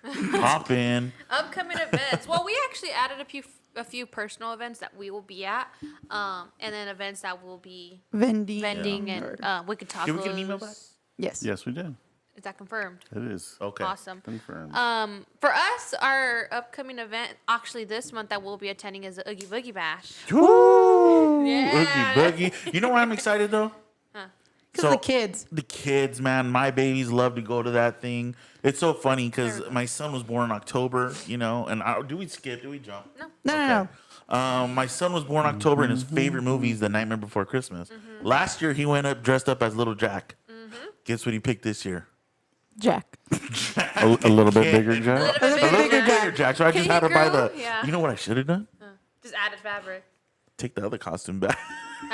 hop in. Upcoming events. Well, we actually added a few personal events that we will be at, and then events that will be vending. and Wicked Tacos. Did we get an email back? Yes. Yes, we did. Is that confirmed? It is. Okay. Awesome. Confirmed. For us, our upcoming event, actually this month that we'll be attending is the Oogie Boogie Bash. Woo! Yeah. Oogie Boogie. You know why I'm excited though? Because the kids. The kids, man, my babies love to go to that thing. It's so funny because my son was born in October, you know, and do we skip? Do we jump? No. No. My son was born in October, and his favorite movie is The Nightmare Before Christmas. Last year, he went up dressed up as Little Jack. Guess what he picked this year? Jack. A little bit bigger, Jack. A little A bit little bigger. bigger Jack. So I Can just you had to buy grow? the. Yeah. You know what I should have done? Just added fabric. Take the other costume back.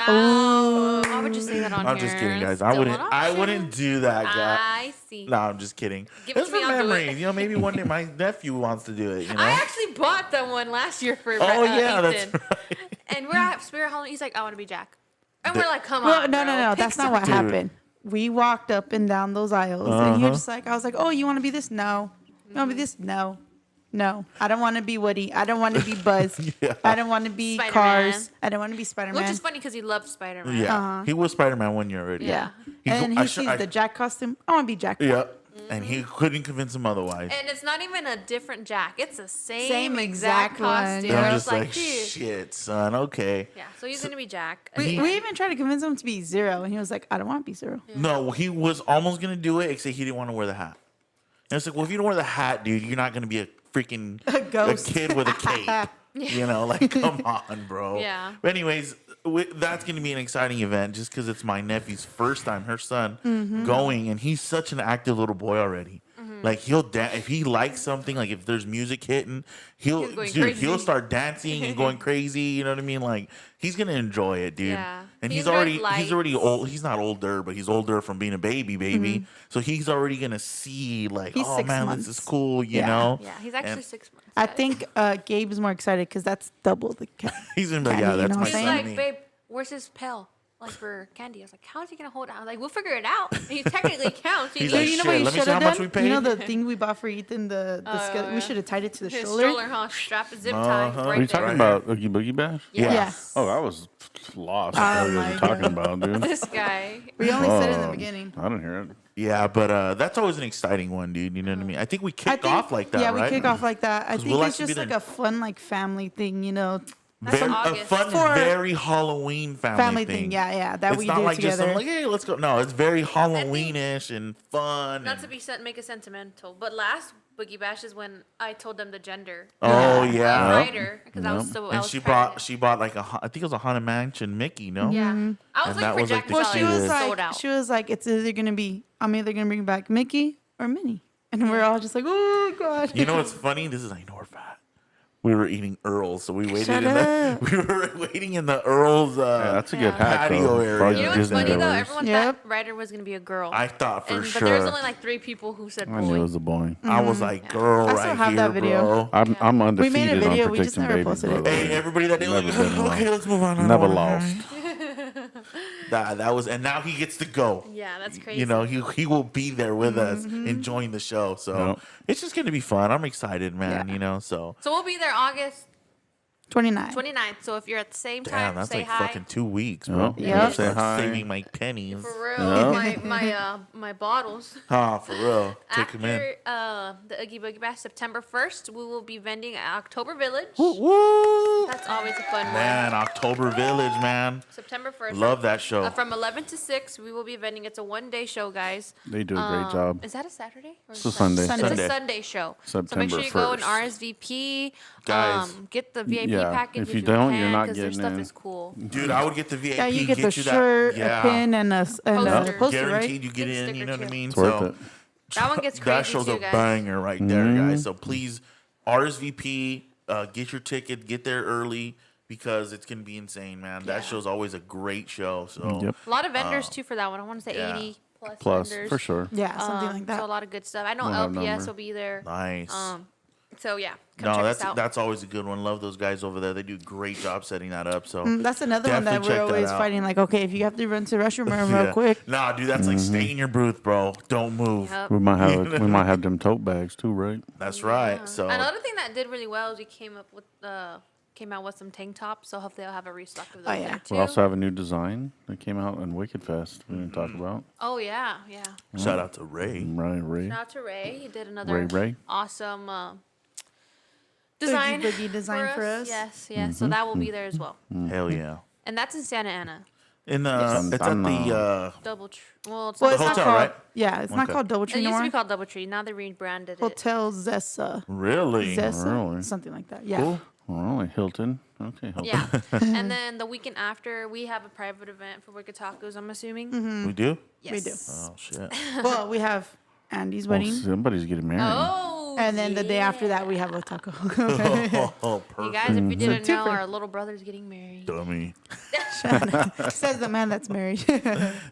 Oh, why would you say that on I'm here? just kidding, guys. Still I an wouldn't. I option. wouldn't do that, guys. I see. No, I'm just kidding. Give it It's to me, for I'll do it. memories. You know, maybe one day my nephew wants to do it. You know. I actually bought them one last year for Oh yeah, Ethan. that's right. And we're at Spirit Halloween. He's like, I want to be Jack. And The- we're like, come Well, on. no. bro. That's Pick not what something. happened. We walked up and down those aisles, and you're just like, I was like, oh, you want to be this? No. You want to be this? No. No, I don't want to be Woody. I don't want to be Buzz. Yeah. I don't want to be Spider-Man. Cars. I don't want to be Spider-Man. Which is funny because he loves Spider-Man. Yeah, he was Spider-Man 1 year already. Yeah. He's- And then I he sure- sees I- the Jack costume. I want to be Jack. Yeah, and he couldn't convince him otherwise. And it's not even a different Jack. It's the same, Same exact exact one, costume. And yeah. I'm It's just like, dude. shit, son. Okay. Yeah, so he's gonna be Jack. We even tried to convince him to be Zero, and he was like, I don't want to be Zero. No, he was almost gonna do it, except he didn't want to wear the hat. And it's like, well, if you don't wear the hat, dude, you're not gonna be a freaking ghost. kid with a cape. You know, like, come on, bro. Yeah. But anyways, that's gonna be an exciting event, just because it's my nephew's first time, her son, going, and he's such an active little boy already. Like he'll if he likes something, like if there's music hitting, He's going he'll crazy. start dancing and going crazy. You know what I mean? Like he's gonna enjoy it, dude. Yeah. And He he's enjoys already lights. old. He's not older, but he's older from being a baby. So he's already gonna see like, He's oh 6 man, months. this is cool. You Yeah. know? Yeah, he's actually And 6 months. I guys. think Gabe's more excited because that's double the cat. He's gonna be like, Candy, yeah, you that's know my what he's I'm son. like, to me. babe, where's his pail? Like for candy. I was like, how is he gonna hold it? I was like, we'll figure it out. And he technically counts. He's So like, you know shit, what you let me should see how have much done? we paid. You know the thing we bought for Ethan, the yeah. we should have tied it to the his shoulder. stroller, huh? Strap a zip tie Uh-huh. right Are you there. talking about Oogie Boogie Bash? Yeah. Yeah. Oh, I was lost. Oh I was my talking about, dude. This guy. We only said it in the Oh, beginning. I didn't hear it. Yeah, but that's always an exciting one, dude. You know what I mean? I think we I kick think- off like that, yeah, right? we kick off like that. I 'Cause think we'll it's actually be just like there. a fun like family thing, you know, That's Very, a August. fun, For- very Halloween family thing. Yeah, that It's we not do like just together. something like, hey, let's go. No, it's very Halloweenish and fun. Not and- to be make it sentimental, but last Boogie Bash is when I told them the gender. Oh of yeah. Ryder, because I was Yep. so. I And was she pregnant. bought like I think it was a Haunted Mansion Mickey, no? Yeah, I was And looking that for was, like, Jack the well, and she was cutest. sold like, out. she was like, it's either gonna be, I'm either gonna bring back Mickey or Minnie, and we're all just like, oh god. You know what's funny? I know we're fat. We were eating Earl's, so we waited Shut in up. the we were waiting in the Earl's Yeah, that's a good Yeah. hack, Patio though. area. For You You know what's Disney funny though? goers. Everyone Yep. thought Ryder was gonna be a girl. I thought for But sure. there was only like 3 people who said I knew it boy. was a boy. I was like, girl, I still right have here, that video. bro. I'm We undefeated made a video, on we just predicting never babies, posted by it. the Hey, way. everybody that did, Never like, been okay, lost. let's move on. Never lost. That was, and now he gets to go. Yeah, that's crazy. You know, he will be there with us, enjoying the show. So Yep. it's just gonna be fun. I'm excited, man. Yeah. You know, so So we'll be there August 29. 29th. So if you're at the same damn, time, that's say like hi. fucking 2 weeks, bro. Yep. You gotta Yep. start Say hi. saving my pennies. For real, Yeah. my bottles. Ah, for real. Take them in. After the Oogie Boogie Bash, September 1st, we will be vending at October Village. Woo! That's always a fun Man, one. October Village, man. September 1st. Love that show. From 11 to 6, we will be vending. It's a one-day show, guys. They do a great job. Is that a Saturday? Or It's a Sunday. Sunday. It's Sunday. a Sunday show. So make sure September you go and 1st. RSVP. Guys. Get the VIP Yeah, package. if you don't, you're can, not 'cause their getting stuff in. is cool. Dude, I would get the VIP. Yeah, you get the that- shirt, yeah. a pin, and a Poster. poster, Guaranteed right? you get Big in, you sticker know what I too. mean? It's worth it. That one gets That crazy show's too, a guys. banger right there, guys. So please RSVP, get your ticket, get there early because it's gonna be insane, man. That Yeah. show's always a great show. So Yep. A lot of vendors too for that one. I want to say yeah. 80 plus, Plus, vendors. for sure. Yeah, something like So a that. lot of good stuff. I know We'll have LPS number. will be there. nice. So yeah, come No, check that's us out. that's always a good one. Love those guys over there. They do a great job setting that up. So That's another one that Definitely we're check that always out. fighting. Like, okay, if you have to run to the restroom real yeah. quick, Nah, dude, that's like stay in your booth, bro. Don't move. Yep. We might have them tote bags too, right? That's right. So Another thing that did really well is we came out with some tank tops. So hopefully I'll have a restock of those Oh, yeah. there too. We also have a new design that came out in Wicked Fest. We didn't Mm-hmm. talk about. Oh yeah. shout out to Ray. Right, Ray. Shout out to Ray. He did another Ray. awesome design, Boogie design for us. Yes, yes. So that will be there as well, Hell yeah. and that's in Santa Ana. In Yes. it's at the Double well, it's Well, not it's not hotel, called. right? Yeah, it's not Okay. called it Doubletree used to anymore. be called DoubleTree. Now they rebranded it. Hotel Zessa. really. Zessa, Really? something like that. Yeah. Cool. Oh, Hilton. Okay, Hilton. Yeah, and then the weekend after we have a private event for Wicked Tacos. I'm assuming. Mm-hmm. We do? Yes. We do. Oh shit. Well, we have Andy's Well, wedding, somebody's getting married. Oh. and then the day after that we have a taco. Oh, perfect. You guys, if you didn't know, Twofer. our little brother's getting married. Dummy. Says the man that's married.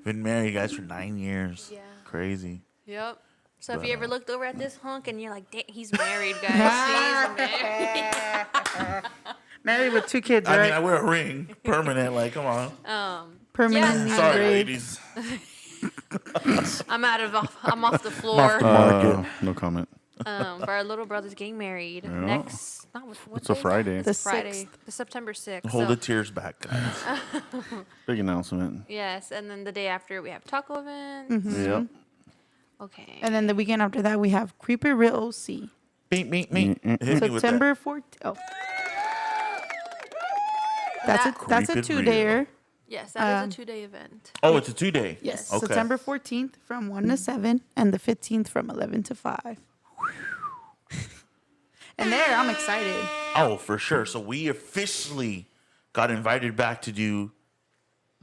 Been married, guys, for 9 years. Yeah. Crazy. Yep. So if you ever looked over at this hunk and you're like, "Damn, he's married, guys. He's married." Married with 2 kids, I right? mean, I wear a ring, permanent. Like, come on. Permanently Yeah. Sorry, engraved. ladies. I'm off the floor. Market. No comment. for our little brother's getting married next. Not what It's day a is that? Friday. It's The Friday, 6th. the September 6th. Hold so, the tears back, guys. Big announcement. Yes, and then the day after we have taco event. Yep. Okay. And then the weekend after that, we have Creepy Real OC. Beep, beep, beep. Hit me with that. September 14th. Oh. That's a Creep it 2-dayer. Yes, that is a 2-day event. Oh, it's a 2-day. Yes. Okay. September 14th from 1 to 7 and the 15th from 11 to 5. And there, I'm excited. Oh, for sure. So we officially got invited back to do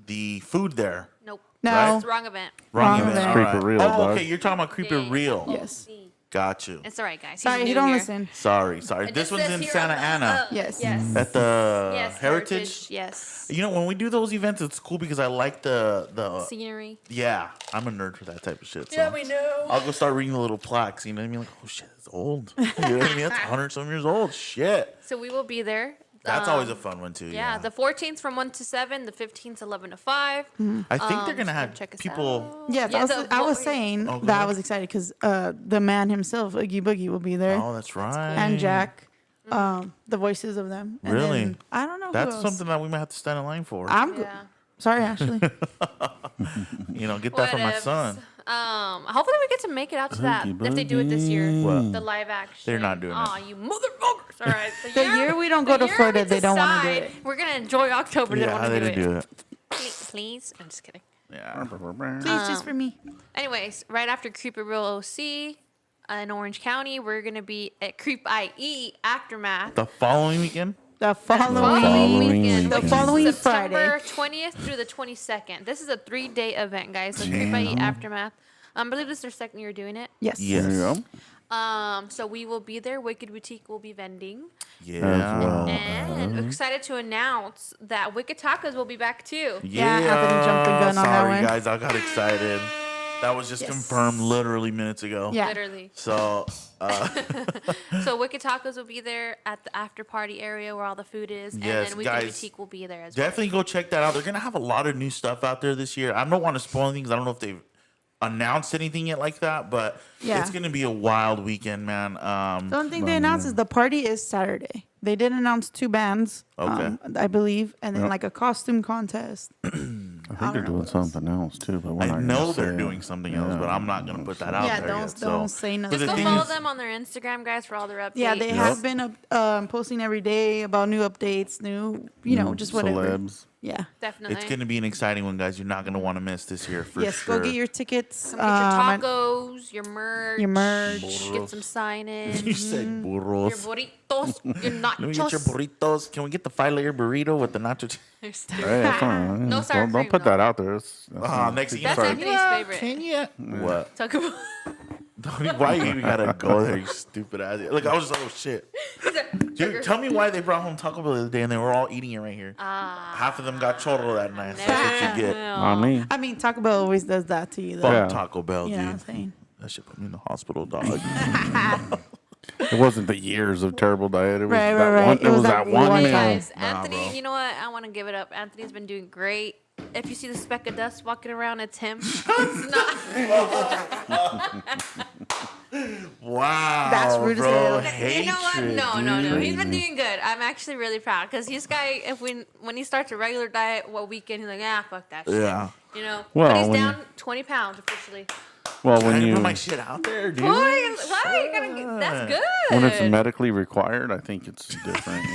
the food there. Nope. No. Right? It's the wrong event. Wrong event. event. All Creep it real, Oh, dog. okay. You're talking about Creep It Yeah. Real. Yes. Got you. It's all right, guys. Sorry, He's he new don't here. listen. Sorry. It This just one's says in here Santa on the- Ana Yes. Yes. at the Yes. Heritage. Yes. You know, when we do those events, it's cool because I like the Scenery. yeah. I'm a nerd for that type of shit. So Yeah, we know. I'll go start reading the little plaques. You know what I mean? Like, oh shit, it's old. You know what I mean? That's 100-some years old. Shit. So we will be there. That's always a fun one too. Yeah, the 14th from 1 to 7, the 15th 11 to 5. I think they're gonna so have check us people. out. Yeah, I was the- saying Oh, go that I ahead. was excited because the man himself, Oogie Boogie, will be there. Oh, that's right. And Jack. The voices of them. And Really? then, I don't know That's who else. something that we might have to stand in line for. I'm good. Yeah. Sorry, Ashley. You know, get that from my Whatevs. son. Hopefully we get to make it out to that if they do it this year. What? The live action. They're not doing it. Aw, you motherfuckers! All right, The year we don't go the to year Florida, we they don't wanna do decide it. We're gonna enjoy October. They don't Yeah, want they to didn't do it. Please, I'm just kidding. Yeah. Please, just for me. Anyways, right after Creep It Real OC in Orange County, we're gonna be at Creep IE Aftermath. The following weekend. The Following Following weekend, weekend. which The following is September Friday. 20th through the 22nd. This is a 3-day event, guys. So Creep IE Aftermath. I believe this is their second year doing it. Yes. Yes. There you go. So we will be there. Wicked Boutique will be vending. Yeah. As well. And excited to announce that Wicked Tacos will be back too. Yeah, Anthony jumped the gun on that Sorry, one. guys. I got excited. That was just Yes. confirmed literally minutes ago. Yeah. Literally. So, So Wicked Tacos will be there at the after party area where all the food is. And Yes, then Wicked guys, Boutique will be there as well. definitely go check that out. They're gonna have a lot of new stuff out there this year. I don't want to spoil anything 'cause I don't know if they've announced anything yet like that, but Yeah. it's gonna be a wild weekend, man. The only thing they announced is the party is Saturday. They did announce 2 bands, Okay. I believe, and then Yep. like a costume contest. I think they're doing something else too, but we're I not know gonna they're say doing it. something else, but I'm not gonna put that out Yeah, there don't- yet. don't so. say But nothing. the Go thing follow is, them on their Instagram, guys, for all their updates. Yeah, they Yep. have been posting every day about new updates, new, just whatever. Celebs. Yeah. Definitely. it's gonna be an exciting one, guys. You're not gonna want to miss this year for Yes, sure. go get your tickets. Come get and- your tacos, your merch. your merch. Get some signage. You said burros. Your burritos, your nachos. Let me get your burritos. Can we get the 5-layer burrito with the nacho? They're stupid. Hey, that's all right. No sour don't cream, put though. that out there. That's Next thing you That's know, Anthony's favorite. Can you? What? Taco Bell. Why you gotta go there, you stupid ass? Look, I was just like, oh shit. Dude, tell me why they brought home Taco Bell the other day and they were all eating it right here. Half of them got chorro that night. So that's what you get. not me. I mean, Taco Bell always does that to you, though. Fuck Yeah. Taco Bell, You know what I'm dude. saying? That shit put me in the hospital, dog. It wasn't the years of terrible diet. It was Right, that right, one. right. It was that one one meal. time. Guys, Anthony, bro. you know what? I want to give it up. Anthony's been doing great. If you see the speck of dust walking around, it's him. It's not. Wow. That's rude as bro. hell. Hatred, You know what? No. dude. He's been doing good. I'm actually really proud because this guy, when he starts a regular diet, what weekend he's like, fuck that shit. Yeah. You know. Well, but he's when down 20 pounds officially. Well, I when didn't you put my shit out there, dude. Why? You gotta get, that's good. when it's medically required, I think it's different.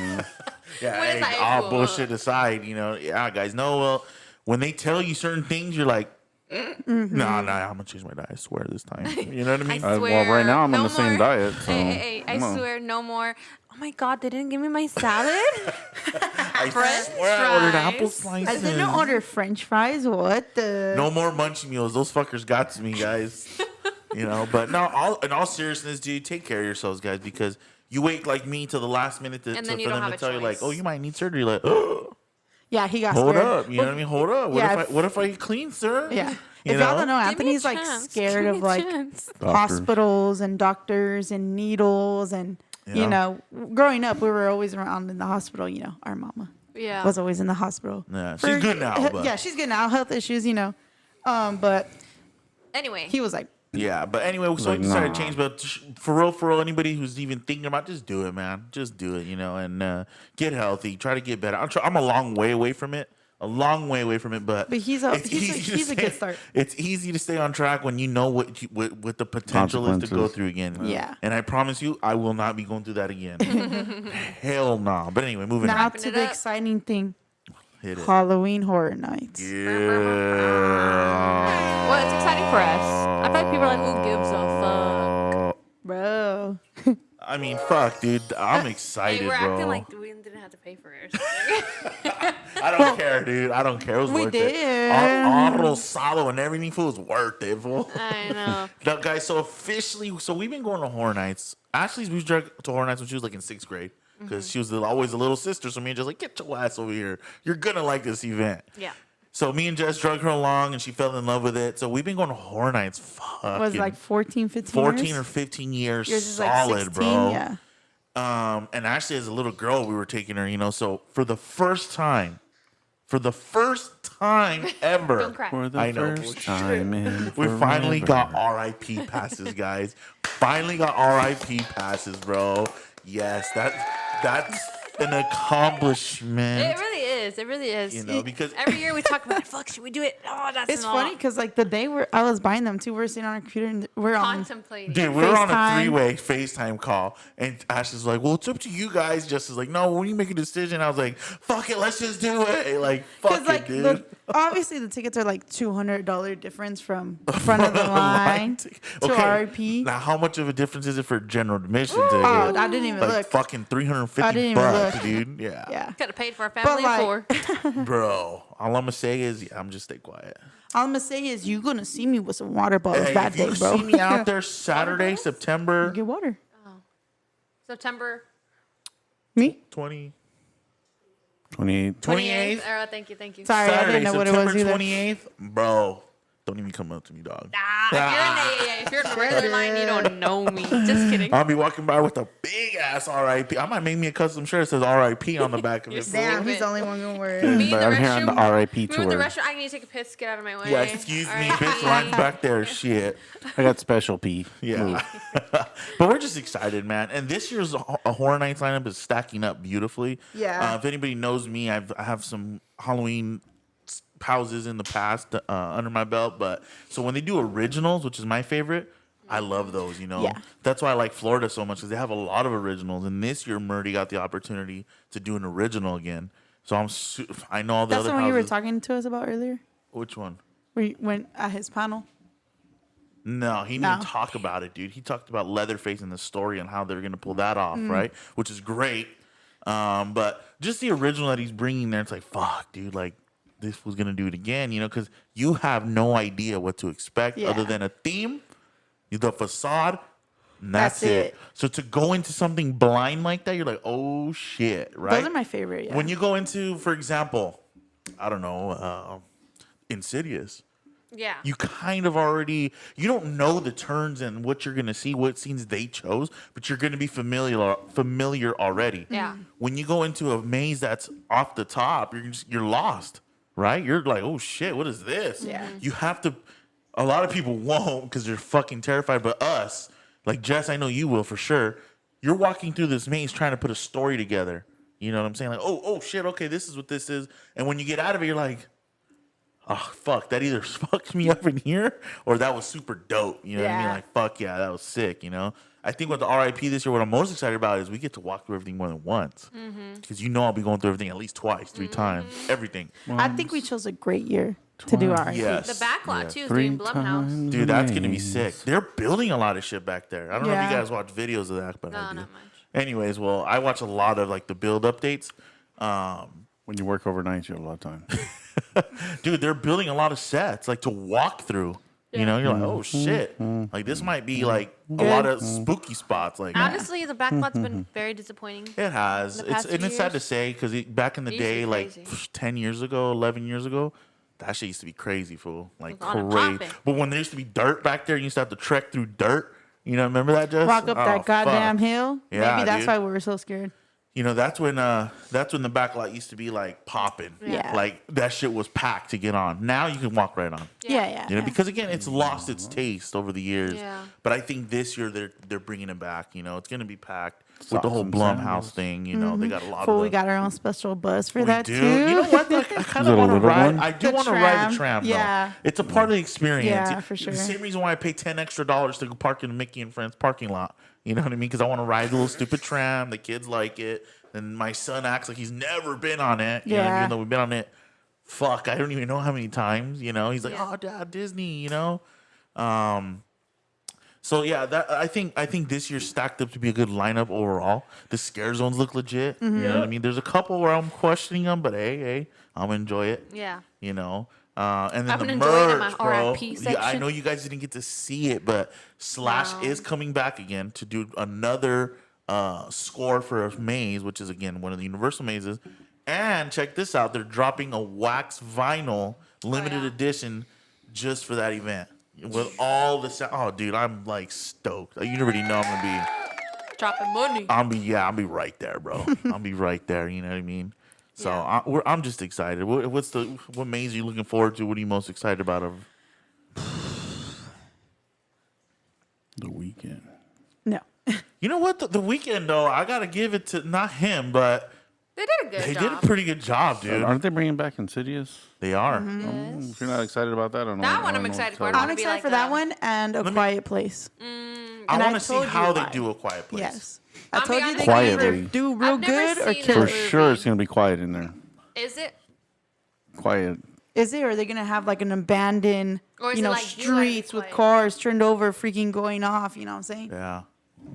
Yeah, When it's hey, like, all well, bullshit aside, yeah, guys. No, well, when they tell you certain things, you're like, no, no, I'm gonna change my diet. I swear this time. You know what I mean? I well, right now I'm on no the same more. diet, so Hey, I come on. swear, no more. Oh my God, they didn't give me my salad. I French swear I ordered fries. apple I slices. didn't order French fries. What the? No more munchie meals. Those fuckers got to me, guys. But no, in all seriousness, dude, take care of yourselves, guys, because you wait like me till the last minute And then for you don't them have to a tell you like, choice. oh, you might need surgery. Like, Yeah, he got hold scared. up, you know what I mean? Hold up. Yeah, What if I get clean, sir? Yeah. You If y'all know? don't know, Give me a Anthony's like chance. scared Give of me a like chance. hospitals and doctors and needles and Yeah. growing up we were always around in the hospital. Our mama Yeah. was always in the hospital. Yeah, she's good now, but- Yeah, she's good now. Health issues, But Anyway, he was like, Yeah, but anyway, so Like, we decided nah. to change. But for real, anybody who's even thinking about, just do it, man. Just do it, and get healthy. Try to get better. I'm a long way away from it. A long way away from it, but he's a good start. It's easy to stay on track when you know what the potential is to go Consequences. through again. Yeah. And I promise you, I will not be going through that again. Hell no. But anyway, moving Now on. to it the up. exciting thing: Hit it. Halloween Horror Nights. Yeah. Well, it's exciting for us. I bet people are like, who gives a fuck? Bro, I mean, fuck, dude. I'm excited, Hey, we're bro. acting like we didn't have to pay for it or something. I don't care, dude. I don't care. It was We worth did. it. All Rosado and everything, fool, was worth it, fool. I know. Now, guys, so officially, we've been going to Horror Nights. Ashley's we drug to Horror Nights when she was like in 6th grade because she was always the little sister. So me and Jess like, get your ass over here. You're gonna like this event. Yeah. So me and Jess drug her along, and she fell in love with it. So we've been going to Horror Nights. was it like 14, 15 14 years? or 15 years, Yours is like solid, 16, bro. yeah. And actually, as a little girl, we were taking her. So for the first time ever, Don't cry. For the I know. first time in we finally forever. got RIP passes, guys. Finally got RIP passes, bro. Yes, that's an accomplishment. It really is. It really is. Because Every year we talk about, fuck, should we do it? Oh, that's It's an funny all. because like the day I was buying them too, we're sitting on our computer and we're on. Contemplating. dude, we were on a FaceTime. 3-way FaceTime call, and Ash is like, "Well, it's up to you guys." Just is like, "No, when you make a decision," I was like, "Fuck it, let's just do it." Like, fuck Because like it, dude. obviously the tickets are like $200 difference from front of the line to RIP. Now, how much of a difference is it for general admission ticket? Oh, I didn't even like look. fucking I didn't $350, even look. dude. Yeah. Yeah. Could have paid for our family like- of 4. Bro, all I'm gonna say is, I'm just stay quiet. All I'm gonna say is you're gonna see me with some water bottles Hey, that if you day, bro. see me out there Saturday, September Get water. September Me? 20, 28. 28th. Oh, thank you. Sorry, I Saturday, didn't know what it was September either. 28th, bro. Don't even come up to me, dog. If you're in the regular line, you don't know me. Just kidding. I'll be walking by with a big ass RIP. I might make me a custom shirt that says RIP on the back of it. fool. Damn, he's the only one gonna wear Me it. in But the I'm here on the restroom. RIP We were in tour. the restaurant. I need to take a piss. Get out of my way. Yeah, excuse me, R.I.P. bitch. Line's back there. Shit. I got special P. Yeah. But we're just excited, man. And this year's a Horror Nights lineup is stacking up beautifully. Yeah. If anybody knows me, I have some Halloween houses in the past under my belt. But so when they do originals, which is my favorite, I love those, Yeah. That's why I like Florida so much because they have a lot of originals. And this year, Murdy got the opportunity to do an original again. So I know all the That's other the one you were houses. talking to us about earlier. Which one? Where you went at his panel. No, he didn't No. even talk about it, dude. He talked about Leatherface and the story and how they're going to pull that off, right? Which is great. But just the original that he's bringing there, it's like, fuck, dude, like, this was going to do it again, because you have no idea what to expect Yeah. other than a theme, the facade, and that's That's it. it. So to go into something blind like that, you're like, oh, shit, right? Those are my favorite. Yeah. When you go into, for example, I don't know, Insidious, Yeah. you kind of already, you don't know the turns and what you're going to see, what scenes they chose, but you're going to be familiar already. Yeah. When you go into a maze that's off the top, you're lost, right? You're like, oh shit, what is this? Yeah. You have to, a lot of people won't because they're fucking terrified, but us, like Jess, I know you will for sure. You're walking through this maze trying to put a story together. You know what I'm saying? Like, oh shit, okay, this is what this is. And when you get out of it, you're like, oh, fuck, that either fucked me up in here or that was super dope. You know what I mean? Yeah. Like, fuck yeah, that was sick, I think with the RIP this year, what I'm most excited about is we get to walk through everything more than once. Because I'll be going through everything at least twice, 3 times, everything. I think we chose a great year to do our Yes. The backlot, Yeah. too, is 3 doing Blumhouse. times. Dude, that's going to be Maze. sick. They're building a lot of shit back there. I don't know if Yeah. you guys watch videos of that, but No, I do. not much. Anyways, well, I watch a lot of like the build updates. When you work overnight, you have a lot of time. Dude, they're building a lot of sets like to walk through. You're like, oh shit. Like this might be like a lot of spooky spots. Like Honestly, the backlot's been very disappointing. it has. The It's past and few it's sad to years? say because back in the It used to day, be like crazy. 10 years ago, 11 years ago, that shit used to be crazy, fool. Like It was on and crazy. popping. But when there used to be dirt back there, you used to have to trek through dirt. Remember that, Jess? Rock up Oh, that goddamn fuck. hill. Yeah, Maybe that's dude. why we were so scared. you know, that's when the back lot used to be like popping. Yeah. Like that shit was packed to get on. Now you can walk right on. Yeah. You know, because again, it's lost its taste over the years. Yeah. But I think this year they're bringing it back. You know, it's gonna be packed with the Socks whole and Blumhouse sandals. thing. You know, they got a lot Well, of. we got our own special bus for We that do. too. You know what? Like, I kind Is it of a want to little ride. one? I do The want to ride the tram. tram. Yeah. Though. It's a part of the experience. Yeah, for sure. The same reason why I pay $10 extra to go park in the Mickey and Friends parking lot. You know what I mean? Because I want to ride the little stupid tram. The kids like it. And my son acts like he's never been on it. You know, Yeah. even though we've been on it, fuck, I don't even know how many times. You know, he's like, Yeah. oh, Dad, Disney. You know, so yeah, that I think this year stacked up to be a good lineup overall. The scare zones look legit. You know what I mean? There's a couple where I'm questioning them, but hey, I'm gonna enjoy it. Yeah. You know, and then I'm the gonna enjoy it in my merch, bro. RIP Yeah, I section. know you guys didn't get to see it, but Slash Wow. is coming back again to do another score for a maze, which is again one of the Universal mazes. And check this out: they're dropping a wax vinyl limited yeah. edition just for that event with all the sound. Oh, dude, I'm like stoked. You already know I'm gonna Dropping money. be. I'll be right there, bro. I'll be right there. You know what I mean? So Yeah. I'm just excited. What maze are you looking forward to? What are you most excited about? Of The weekend. No. you know what? The weekend though, I gotta give it to not him, but They did a good they job. did a pretty good job, dude. Aren't they bringing back Insidious? They are. If you're not excited about that, I don't know. That one I I'm don't know excited what for. to I'm wanna be excited like for that a- one and A Quiet Place. I and I want to see told you how they why. do A Quiet Place. Yes. I I'll be told you honest they with can you. either Quietly. do real I've never good or seen kill For that it. movie. sure, it's gonna be quiet in there. Is it? Quiet. Is it? Or are they going to have like an abandoned, Or is you it know, like you gotta be streets with quiet? cars turned over, freaking going off? You know what I'm saying? Yeah.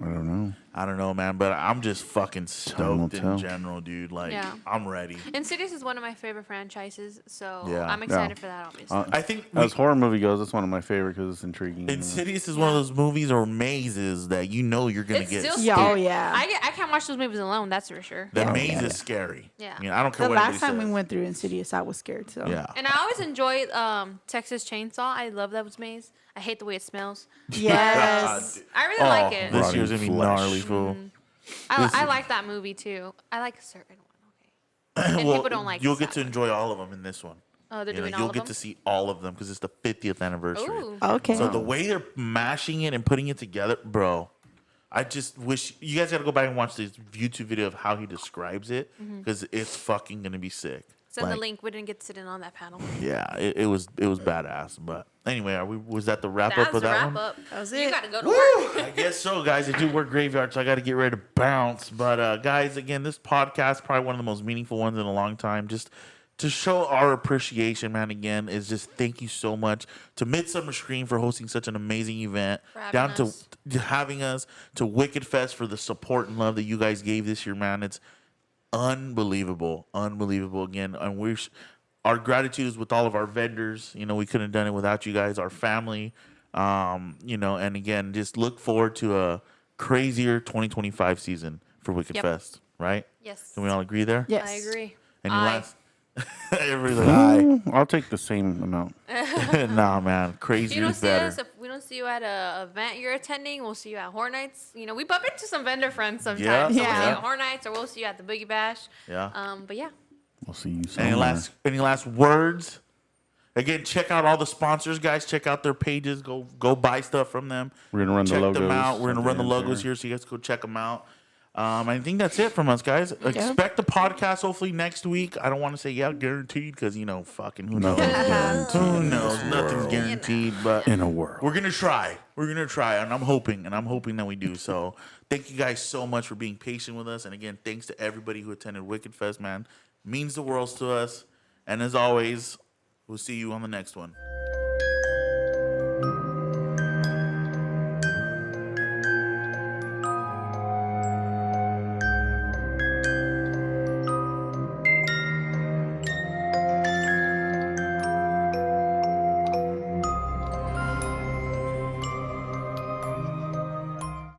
I don't know. I don't know, man, but I'm just fucking Time will stoked in tell. general, dude. Like, Yeah. I'm ready. Insidious is one of my favorite franchises, so Yeah. I'm excited Yeah. for that, obviously. I think As horror movie goes, that's one of my favorite because it's intriguing. you know. Insidious is one of those movies or mazes that you know you're gonna It's get. still Yeah, scary. oh, yeah. I can't watch those movies alone. That's for sure. The Yeah. maze Yeah. is scary. Yeah. You know, I don't care The what last time anybody we says. went through Insidious, I was scared. So Yeah. And I always enjoy Texas Chainsaw. I love that maze. I hate the way it smells. Yes. I really like it. This Rotting year's gonna be flesh. gnarly, fool. I like that movie too. I like a certain one. Okay. And Well, people don't like you'll this get to one. enjoy all of them in this one. Oh, they're You know, doing all you'll of get them. to see all of them because it's the 50th anniversary. Ooh. Okay. So the way they're mashing it and putting it together, bro, I just wish you guys got to go back and watch this YouTube video of how he describes it because it's fucking gonna be sick. Send the Like, link. We didn't get to sit in on that panel. Yeah, it was badass. But anyway, was that the wrap up That of was the that wrap one? up. That was You it. got to go to work. I guess so, guys. I do work graveyard, so I got to get ready to bounce. But guys, again, this podcast probably one of the most meaningful ones in a long time. Just to show our appreciation, man. Again, is just thank you so much to Midsummer Screen for hosting such an amazing event. For having Down us. to having us, to Wicked Fest for the support and love that you guys gave this year, man. It's unbelievable, unbelievable. Again, and our gratitude is with all of our vendors. You know, we couldn't have done it without you guys, our family. You know, and again, just look forward to a crazier 2025 season for Wicked Yep. Fest, right? Yes. Can we all agree there? Yes. I agree. Any Aye. last? Everybody's like, aye. I'll take the same amount. Nah, man, If you crazier don't is see better. us, if we don't see you at a event you're attending, we'll see you at Horror Nights. You know, we bump into some vendor friends sometimes. Yeah. So we'll see you Yeah. at Horror Nights or we'll see you at the Boogie Bash. Yeah. But yeah. We'll see you Any somewhere. any last words? Again, check out all the sponsors, guys. Check out their pages. Go buy stuff from them. We're gonna run the check logos them out. We're gonna at run the end logos here, so you guys go check them out. I think that's it from us, guys. Expect the podcast hopefully next week. I don't want to say guaranteed because fucking who knows? Nothing's guaranteed Who in knows? this Nothing's world. guaranteed, but In a world. we're gonna try. We're gonna try, and I'm hoping that we do. So thank you guys so much for being patient with us, and again, thanks to everybody who attended Wicked Fest, man. Means the world to us. And as always, we'll see you on the next one.